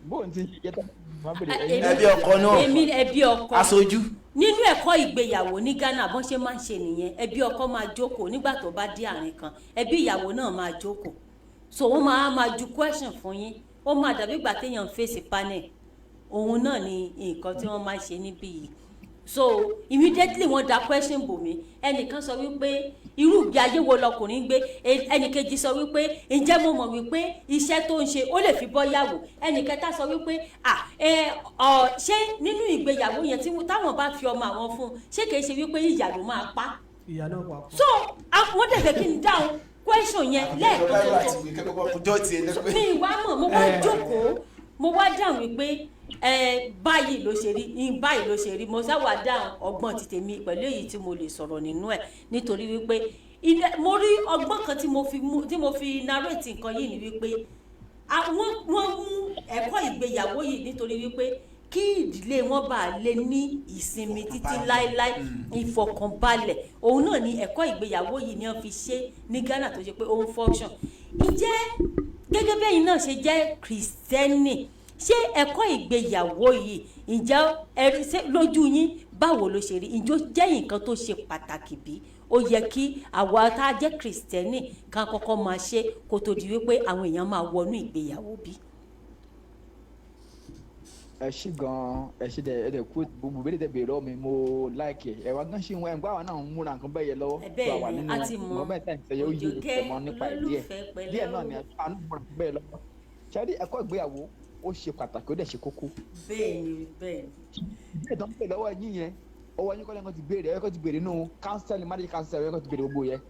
bóun ti yẹ tó máa bèrè ẹbí ọkọ náà èmi ẹbí ọkọ aṣojú. nínú ẹ̀kọ́ ìgbéyàwó ní Ghana bọ́n ṣe máa ń ṣe nìyẹn ẹbí ọkọ máa jókòó nígbà tó bá dé àárín kan ẹbí ìyàwó náà máa jókòó so wọ́n máa ju question fún yín ó máa dàbí ìgbà téèyàn ń fèsì panel òun náà ni nǹkan tí wọ́n máa ń ṣe níbí yìí so immediately wọ́n da question bò mí ẹnìkan sọ wípé irú ìgbé ayé wo lọkùnrin gbé ẹnìkejì sọ wípé ǹjẹ́ mo mọ̀ wípé iṣẹ́ tó ń ṣe ó lè fi bọ́ yàwó ẹnìkẹta sọ wípé ṣé nínú ìgbéyàwó yẹn táwọn bá fi ọmọ àwọn fún ṣé kìí ṣe wípé ìyà ló máa pa so wọ́n dẹ̀ fẹ́ kí n dáhùn question yẹn lẹ́ẹ̀kan tó ní ìwà mọ̀ mo wá jókòó mo wá dáhùn wípé báyìí ló ṣe rí báyìí ló ṣe rí mo sáwà dáhùn ọgbọ́n ti tèmi pẹ̀lú èyí tí mo lè sọ̀rọ̀ nínú ẹ̀ nítorí wípé mo rí ọgbọ́n kan tí mo fi narrate nǹkan yìí ni wípé wọ́n mú ẹ̀kọ́ ìgbéyàwó yìí nítorí wípé kí ìdílé wọn bá lè ní ìsinmi títí láéláé ìfọ̀kànbalẹ̀ òun náà ni ẹ̀kọ́ ìgbéyàwó yìí ni wọ́n fi ṣe ní Ghana tó ṣe pé ó ń function ǹjẹ́ gẹ́gẹ́ bẹ́yìn náà ṣe jẹ́ Kristẹni ṣé ẹ̀kọ́ ìgbéyàwó yìí ǹjẹ́ lójú yín báwo ló ṣe rí ǹjọ́ jẹ́ nǹkan tó ṣe pàtàkì bí ó yẹ kí àwa tá a jẹ́ Kristẹni ká kọ́kọ́ máa ṣe kó tó di wípé àwọn èèyàn máa wọnú ìgbéyàwó bí. ẹ ṣí gan ẹ ṣí dẹ kú gbogbo bẹ́ẹ̀ dẹ bèrè mi mo láìkè ẹ wá gán ṣì ń wá ẹgbẹ́ àwọn náà ń múra nǹkan bẹ́ẹ̀ yẹ lọ́wọ́ tó àwa nínú gọ́ọ̀mẹ̀ntì àti ìṣẹ̀yẹ oyè ìṣẹ̀mọ́ nípa díẹ̀ náà ni àánú múra bẹ́ẹ̀ lọ́wọ́ ṣáàdì ẹ̀kọ́ ìgbéyàwó ó ṣe pàtàkì ó dẹ̀ ṣe kókó. bẹ́ẹ̀ni. ìbéèrè tó ń pè lọ́wọ́ yín yẹn ọwọ́ yín kọ́lẹ́ kan ti béèrè ẹ̀kọ́ ti béèrè nínú counseling marriage counseling ẹ̀kọ́ ti béèrè gbogbo yẹn.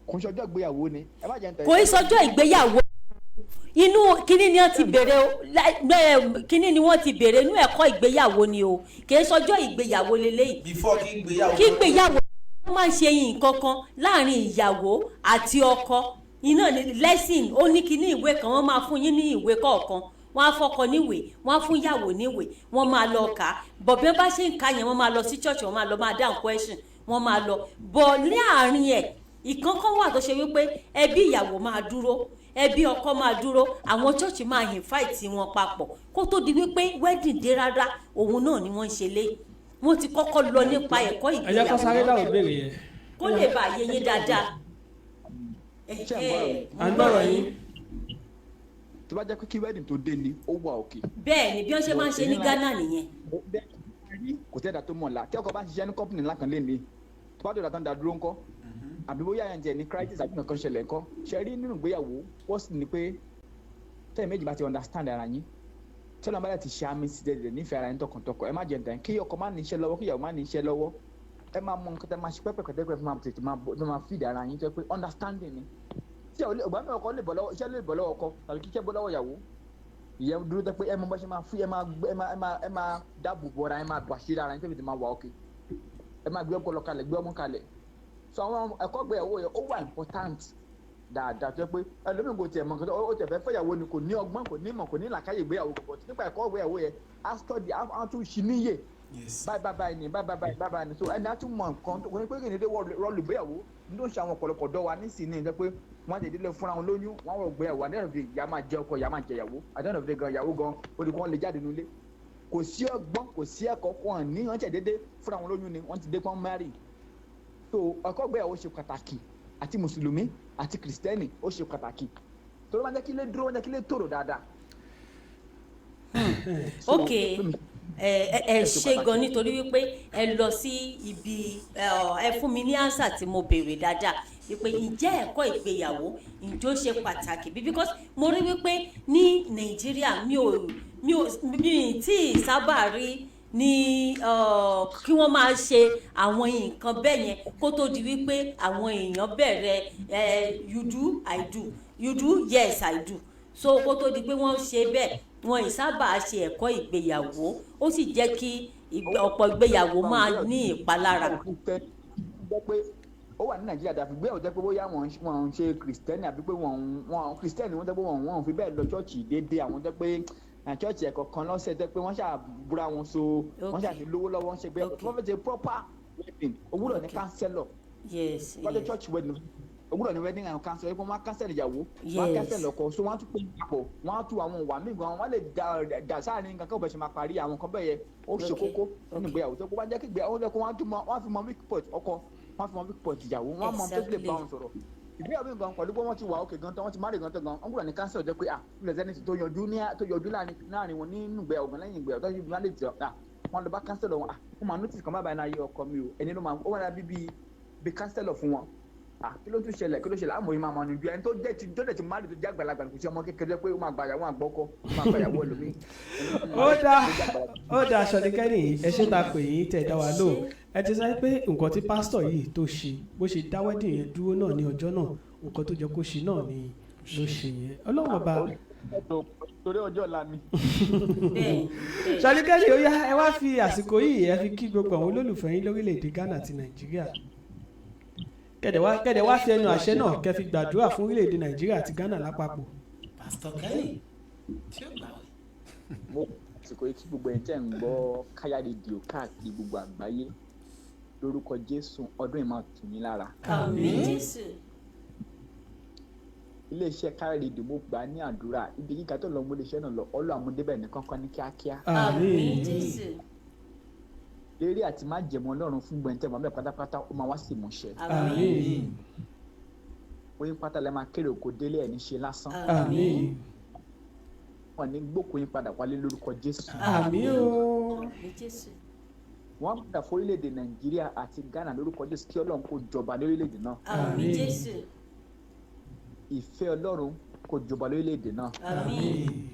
kò ń ṣọjọ́ ìgbéyàwó ni ẹ má jẹ́ ń tẹ̀lé. kò ń ṣọjọ́ ìgbéyàwó inú kíní ni wọ́n ti béèrè kíní ni wọ́n ti béèrè inú ẹ̀kọ́ ìgbéyàwó ni o kì í ṣọjọ́ ìgbéyàwó lélẹ́yìí. before kí ìgbéyàwó wọ́n máa ń ṣe nǹkan kan láàrin ìyàwó àti ọkọ iná ni lesson ó ní kíní ìwé kan wọ́n máa fún yín ní ìwé kọ̀ọ̀kan wọ́n á fọ́kọ níwèé wọ́n á fún yàwó níwèé wọ́n máa lọ kà á bọ̀ bí wọ́n bá ṣe ń ka yẹn wọ́n máa lọ sí church wọ́n máa lọ máa dáhùn question wọ́n máa lọ bọ̀ ní àárín ẹ̀ ìkankan wà tó ṣe wípé ẹbí ìyàwó máa dúró ẹbí ọkọ máa dúró àwọn church máa invite wọn papọ̀ kó tó di wípé wedding dé rárá òun náà ni wọ́n ń ṣe lé wọ́n ti kọ́kọ́ lọ nípa ẹ̀kọ́ ìgbéyàwó ẹ̀yẹ́ kọ́ sáré dáhùn ìbéèrè yẹn kó lè bá yé yín dáadáa. à ń gbọ́rọ̀ yín. tó bá jẹ́ pé kí wedding tó dé ni ó wà òkè. bẹ́ẹ̀ ni bí wọ́n ṣe máa ń ṣe ní Ghana nìyẹn. kò tẹ́ ẹ̀dá tó mọ̀ la kí ọkọ bá ń ṣiṣẹ́ ní company ńlá kan lé ní tó bá dọ̀dà tán dá dúró ńkọ́ àbí bóyá ẹ̀ ń jẹ ní crisis àbí nǹkan ṣẹlẹ̀ ńkọ́ ṣe rí nínú ìgbéyàwó wọ́n sì ní pé tẹ́lẹ̀ méjì bá ti understand ara yín tẹ́lẹ̀ bá ti ṣe àmì sí dẹ̀dẹ̀ nífẹ̀ẹ́ ara yín tọkàntọkàn ẹ má jẹ ǹtàn kí ọkọ má ní iṣẹ́ lọ́wọ́ kí ìyàwó má ní iṣẹ́ lọ́wọ́ ẹ máa mọ nǹkan tẹ́ máa ṣe pẹ́pẹ́pẹ́pẹ́ fún máa tètè máa feed ara yín tó pé understanding ni tí ọgbà mi ọkọ lè bọ́ lọ́wọ́ iṣẹ́ lè bọ́ lọ́wọ́ ọkọ tàbí kíkẹ́ bọ́ lọ́wọ́ ìyàwó ìyẹn dúró tẹ́ pé ẹ mọ bá ṣe máa fi ẹ máa dáàbò bo ara yín máa bọ̀ àṣírí ara yín tó fi máa wà òkè ẹ máa gbé ọpọlọ kalẹ̀ gbé ọmọ kalẹ̀ so àwọn ẹ̀kọ́ ìgbéyàwó yẹn ó wà important dáadáa tó yẹ pé ẹlòmíì kò tiẹ̀ mọ̀ nǹkan ó tiẹ̀ fẹ́ fẹ́yàwó ni kò ní ọgbọ́n kò ní ìmọ̀ kò ní làákàyè ìgbéyàwó kò nípa ẹ̀kọ́ ìgbéyàwó yẹn á study á tún ṣì níyè báyìí ni so ẹni á tún mọ̀ nǹkan tó kò ní pé kì í dé rọ́ọ̀lù ìgbéyàwó ní ó ń ṣe àwọn ọ̀pọ̀lọpọ̀ dọ́ wa nísìnyí ní pé wọ́n ti dílé fúnra wọn lóyún wọ́n rọ̀ ìgbéyàwó àdéhùn ìyá máa jẹ ọkọ ìyá máa jẹ ìyàwó àdéhùn gan ìyàwó gan ó di kí wọ́n lè jáde nílé kò sí ọgbọ́n kò sí ẹ̀kọ́ kan ní wọ́n ti dédé fúnra wọn lóyún ni wọ́n ti dé pọ́n márì so ẹ̀kọ́ ìgbéyàwó ṣe pàtàkì àti mùsùlùmí àti kìrìsìtẹ́nì ó ṣe pàtàkì tó ló máa jẹ́ kí ilé dúró máa jẹ́ kí ilé tòrò dáadáa. ok ẹ ṣe gan nítorí wípé ẹ lọ sí ibi ẹ fún mi ní ánsà tí mo béèrè dáadáa wípé ǹjẹ́ ẹ̀kọ́ ìgbéyàwó ǹjẹ́ ó ṣe pàtàkì bí because mo rí wípé ní Nàìjíríà mi ò tí ì sábà rí ní kí wọ́n máa ṣe àwọn nǹkan bẹ́ẹ̀ yẹn kó tó di wípé àwọn èèyàn bẹ̀rẹ̀ you do I do you do yes I do so kó tó di pé wọ́n ṣe bẹ́ẹ̀ wọn ì sábà ṣe ẹ̀kọ́ ìgbéyàwó ó sì jẹ́ kí ọ̀pọ̀ ìgbéyàwó máa ní ìpalára. ó wà ní Nàìjíríà dàbí gbé ọ̀jẹ́ pé bóyá wọ́n ń ṣe kìrìsìtẹ́nì àbí pé wọ́n kìrìsìtẹ́nì wọ́n jẹ́ pé wọ́n fi bẹ́ẹ̀ lọ ṣọ́ọ̀ṣì déédéé àwọn jẹ́ pé church ẹ̀kọ́ kan lọ́sẹ̀ jẹ́ pé wọ́n ṣàbúra wọn so wọ́n ṣàti lówó lọ́wọ́ ń ṣe pé wọ́n fẹ́ ṣe proper wedding òwúrọ̀ ní counselor wọ́n jẹ́ church wedding ògbúdọ̀ ní wedding and cancel ẹ̀kọ́ wọn cancel ìyàwó wọn cancel ọkọ so wọn tún pé papọ̀ wọn tún àwọn ìwà míì gan wọn lè dà sáàrin nǹkan kí ọbẹ̀ ṣe máa parí àwọn kan bẹ́ẹ̀ yẹ ó ṣe kókó nínú ìgbéyàwó tó kó bá jẹ́ kí ìgbéyàwó lẹ́kọ́ wọn fi mọ weak point ọkọ wọn fi mọ weak point ìyàwó wọn mọ tó lè bá wọn sọ̀rọ̀ ìgbéyàwó gan pẹ̀lú pé wọ́n ti wà òkè gan tán wọ́n ti márì gan tán gan wọ́n gbọ́dọ̀ ní cancel jẹ́ pé ilẹ̀ sẹ́ni tó yọjú láàrin wọn nínú ìgbéyàwó gan lẹ́yìn ìgbéyàwó tó yẹ wọn lè jọ wọn lọ bá cancel wọn wọn máa notice kan bá báyìí náà yẹ ọkọ mi o ẹni ló máa ó wà lábí bí cancel fún wọn kí ló tún ṣẹlẹ̀ àmọ́ yìí máa mọ níbi ẹni tó dẹ̀ ti márì tó jẹ́ àgbàlagbà kò sí ọmọ kékeré pé ó máa gbàyàwó àgbọ́kọ́ ó máa gbàyàwó ẹlòmíì. ó dá aṣọ ní kẹ́ni ẹ ṣe ta pè yín tẹ̀ dá wa lò ẹ ti sáré pé nǹkan tí pásítọ̀ yìí tó ṣe bó ṣe dá wedding yẹn dúró náà ní ọjọ́ náà nǹkan tó jẹ́ kó ṣe náà ni ló ṣe yẹn ọlọ́run ọba. torí ọjọ́ ọ̀la ni. ṣàlùkẹ́lì ó yá ẹ wá fi àsìkò yìí ẹ fi kí gbogbo àwọn olólùfẹ́ yín lórílẹ̀‐èdè Ghana àti Nàìjíríà kẹ̀dẹ̀ wá fi ẹnu àṣẹ náà kẹ́ fi gbàdúrà fún orílẹ̀‐èdè Nàìjíríà àti Ghana lápapọ̀. Pastor Kenny tí ó gbà wẹ̀. mo àsìkò yìí kí gbogbo ẹ̀ tẹ́ ń gbọ́ Kayaradiotv káàkiri gbogbo àgbáyé lórúkọ Jésù ọdún yìí máa tù mí lára. Àmín Jésù. iléeṣẹ́ Kayaradiotv mo gbà ní àdúrà ibi gíga tó lọ mú iléeṣẹ́ náà lọ ọlọ́ àmúdébẹ̀ nìkan kan ní kíákíá. Àmín Jésù. lérí àti má jẹ̀mọ́ Ọlọ́run fún gbẹ̀ntẹ́ mọ́ bẹ́ẹ̀ pátápátá ó máa wá sí ìmúṣẹ. Àmín. oyin pátá lẹ́ máa kéré òkò délé ẹ̀ ní ṣe lásán. Àmín. wọn ní gbókò yín padà wálé lórúkọ Jésù. Àmín o. Àmín Jésù. wọ́n padà fún orílẹ̀-èdè Nàìjíríà àti Ghana lórúkọ Jésù kí Ọlọ́run kó jọba lórílẹ̀-èdè náà. Àmín Jésù. ìfẹ́ Ọlọ́run kó jọba lórílẹ̀-èdè náà. Àmín.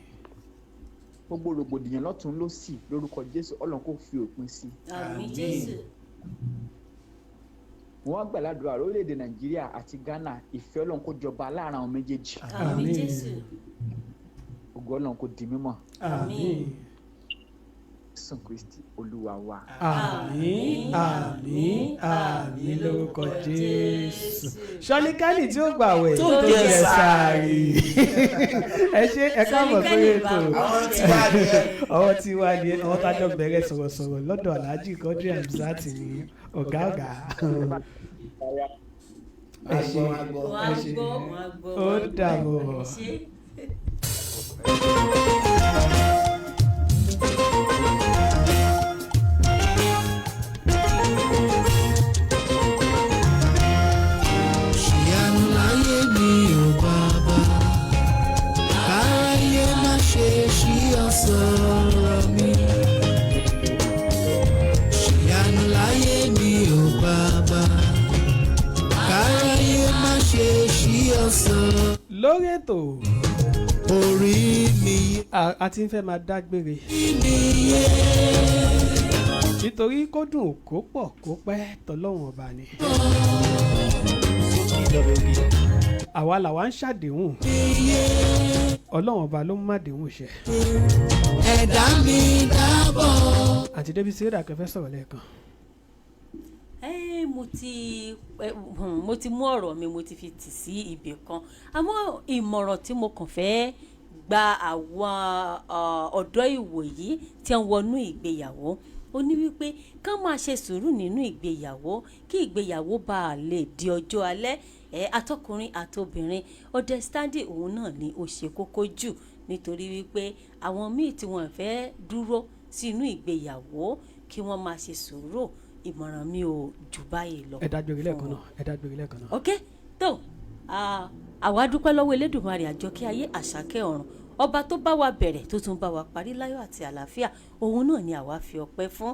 gbogbo rògbòdìyàn lọ́tún lósì lórúkọ Jésù Ọlọ́run kó fi òpin sí. Àmín Jésù. wọ́n gbàládùra orílẹ̀-èdè Nàìjíríà àti Ghana ìfẹ́ Ọlọ́run kó jọba láàrin àwọn méjèèjì. Àmín Jésù. ògo Ọlọ́run kó di mímọ́. Àmín. Jésù Kristi Olúwa wa. Àmín àmín àmín lórúkọ Jésù. ṣọ́líkálì tí ó gbàwẹ̀ tó jẹ sàárì. ẹ ṣe ẹ káàbọ̀ sórí ètò ọwọ́ tí wá ní ọwọ́ tájọ́ bẹ̀rẹ̀ sọ̀rọ̀sọ̀rọ̀ lọ́dọ̀ Alhaji Quadri Hamzat ní ọ̀gá. ẹ ṣe ẹ ṣe ó dàbọ̀. sọ̀rọ̀ mi. Ṣìyanu láyé mi ò bàbá, káráyé má ṣe ṣí ọ̀sán. Lórí ètò Orí mi a ti ń fẹ́ máa dágbére nìyé. nítorí kó dùn kó pọ̀ kó pẹ́ tọ́lọ́run ọba ni. Àwa làwa ń ṣàdéhùn, Ọlọ́run ọba ló ń mádéhùn ṣẹ. Ẹ̀dá mi dábọ̀. Àǹtí Débí sí èdè akẹ́fẹ́ sọ̀rọ̀ lẹ́ẹ̀kan. Mo ti mú ọ̀rọ̀ mi mo ti fi tì sí ibì kan, àmọ́ ìmọ̀ràn tí mo kàn fẹ́ gba àwọn ọ̀dọ́ ìwòyí tí wọ́n wọnú ìgbéyàwó ó ní wípé ká máa ṣe sùúrù nínú ìgbéyàwó kí ìgbéyàwó bá a lè di ọjọ́ alẹ́. Atọkùnrin àtobìnrin understanding òun náà ni ó ṣe kókó jù, nítorí wípé àwọn míì tí wọ́n fẹ́ dúró sínú ìgbéyàwó kí wọ́n máa ṣe sùúrù. Ìmọ̀ràn mi ò jù báyìí lọ. Ẹ dágbére lẹ́ẹ̀kan náà. Ok, tó àwa dúpẹ́ lọ́wọ́ Elédùmarè àjọkẹ́ ayé àṣàkẹ́ ọ̀run, ọba tó bá wa bẹ̀rẹ̀ tó tún bá wa parí láyọ̀ àti àlàáfíà. Òun náà ni àwa fi ọpẹ́ fún.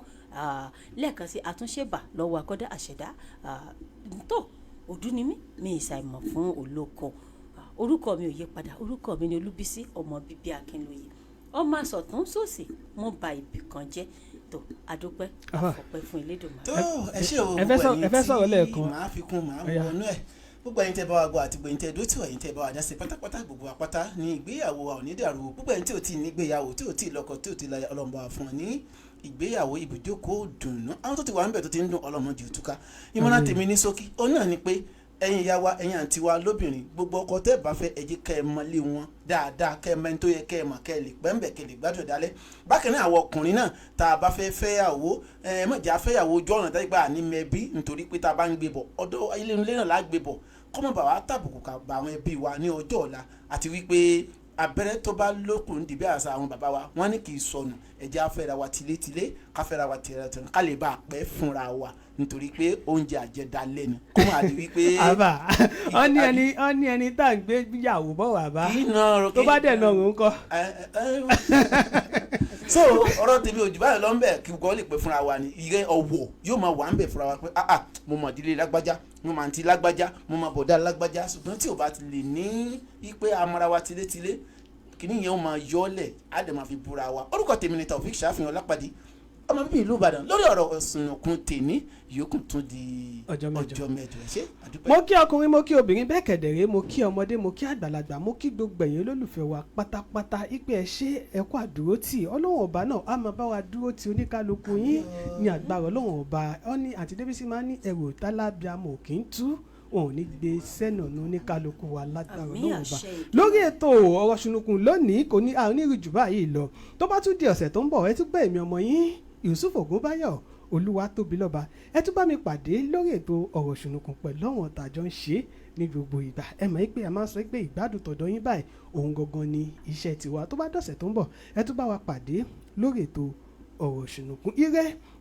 Lẹ́ẹ̀kan sí àtúnṣebà lọ́wọ́ akọ́dá àṣẹ̀dá. Tó òdú ni mi ìṣàìmọ̀ fún olóko. Orúkọ mi ò yí padà, orúkọ mi ni Olúbísí ọmọ bíbí Akínlóye. Ọmọ àsọ̀tún sòsì mo ba ibì kan jẹ́. Tó adúpẹ́ àfọpẹ́ fún Elédùmarè. tó ẹ ṣe o ẹ fẹ́ sọ̀rọ̀ lẹ́ẹ̀kan. máa fi kún máa wọnú ẹ̀ gbogbo ẹ̀yin tẹ́ bá wa gbọ́ àti gbogbo ẹ̀yin tẹ́ dótì ẹ̀yin tẹ́ bá wa dáṣe pátápátá gbogbo apáta ní ìgbéyàwó wa ò ní dàrú. Gbogbo ẹ̀yin tí ò tí ì ní ìgbéyàwó tí ò tí ì lọ́kọ tí ò tí ì láya Ọlọ́run bá wa fún ọ ní ìgbéyàwó ibùjókòó dùnú. àwọn tó ti wà níbẹ̀ tó ti ń dùn Ọlọ́run jù túká. ìmọ̀ràn tèmi ní ṣókí òun náà ni pé ẹ̀yin ìyá wa ẹ̀yin àǹtí wa lóbìnrin gbogbo ọkọ tẹ́ bá fẹ́ ẹ jẹ́ kẹ́ ẹ mọlé wọn dáadáa kẹ́ ẹ mọ ẹni tó yẹ kẹ́ ẹ mọ̀ kẹ́ ẹ lè pẹ́ńbẹ̀ kẹ́ ẹ lè gbádùn dálẹ́. bákan náà àwọn ọkùnrin náà tá a bá fẹ́ fẹ́yàwó mọ̀jà fẹ́yàwó ojú ọ̀nà tá a gbà ní mẹ́bí nítorí pé tá a bá ń gbé bọ̀ ọ̀dọ̀ ilé náà lá gbé bọ̀ kọ́mọ̀ bá wa tàbùkù ká bá àwọn ẹbí wa ní ọjọ́ ọ̀la àti wípé abẹ́rẹ́ tó bá lókun dìbí àṣà àwọn bàbá wa wọ́n ní kì í sọnù ẹ̀jẹ̀ afẹ́ra wa tilétilé káfẹ́ra wa tẹ̀rẹ̀tẹ̀rẹ̀ ká lè bá a pẹ́ fúnra wa nítorí pé oúnjẹ àjẹdálẹ́ ni kó máa di wípé. àbá ọ ní ẹni tá à ń gbé yàwó bọ̀ wá bá tó bá dẹ̀ náà ń kọ́. so ọ̀rọ̀ tèmi ò jù báyìí lọ ń bẹ̀ kí gbọ́ lè pẹ́ fúnra wa ni ìrẹ́ ọ̀wọ̀ yóò máa wà ń bẹ̀ fúnra wa pé mo mọ̀ ìdílé lágbájá mo mọ̀ àǹtí lágbájá mo mọ̀ bọ̀dá lágbájá ṣùgbọ́n tí ò bá ti lè ní wípé amara wa tilétilé kìíní yẹn ó máa yọ́lẹ̀ á dẹ̀ máa fi búra wa orúkọ tèmi ni Taofik Ṣàfihàn Ọlápàdé ọmọ bíbí ìlú Ìbàdàn lórí ọ̀rọ̀ Ọ̀sùnnùkùn tèmi yòókù tún di ọjọ́ mẹ́jọ ṣé àdúpẹ́. mo kí ọkùnrin mo kí obìnrin bẹ́ẹ̀ kẹ̀dẹ̀rẹ́ mo kí ọmọdé mo kí àgbàlagbà mo kí gbogbo ẹ̀yin olólùfẹ́ wa pátápátá ipe ẹ̀ ṣe ẹ̀kọ́ àdúró tì Ọlọ́run ọba náà á máa bá wa dúró ti oníkálukú yín ní agbára Ọlọ́run ọba ọ ní àǹtí Débísí máa ń ní ẹrù tálábíàmọ̀ kì í tú wọn ò ní gbé sẹ́nà ní oníkálukú wa lágbára Ọlọ́run ọba lórí ètò ọ̀rọ̀ ṣùnùkùn lónìí kò ní àrùn ìrìjù báyìí lọ tó bá tún di ọ̀sẹ̀ tó ń bọ̀ ẹ tún gbé èmi ọmọ yín Yusuf Ògúnbáyọ̀ Olúwatóbilọ́ba ẹ tún bá mi pàdé lórí ètò ọ̀rọ̀ ṣùnùkùn pẹ̀lú àwọn tàjọ ń ṣe ní gbogbo ìgbà ẹ mọ̀ pé a máa ń sọ pé ìgbádùn tọ̀dọ̀ yín báyìí òun gangan ni iṣẹ́ tiwa tó bá dọ̀sẹ̀ tó ń bọ̀ ẹ tún bá wa pàdé lórí ètò ọ̀rọ̀ ṣùnùkùn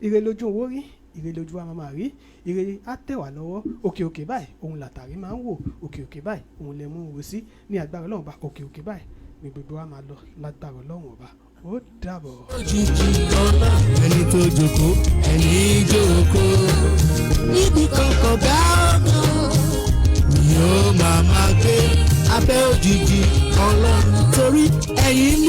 ire lójú owó rí ire lójú wa máa rí ire á tẹ̀ wá lọ́wọ́ òkè báyìí òun làtàrí máa ń wò òkè báyìí òun lè mú wò sí ní agbára Ọlọ́run ọba òkè báyìí ní gbogbo wa máa lọ lágbára Ọlọ́run ọba ó dàbọ̀. òjijì ọlá ẹni tó jókòó ẹni jókòó níbi kankan bá ni ó máa gbé abẹ́ òjijì Ọlọ́run torí ẹ̀yin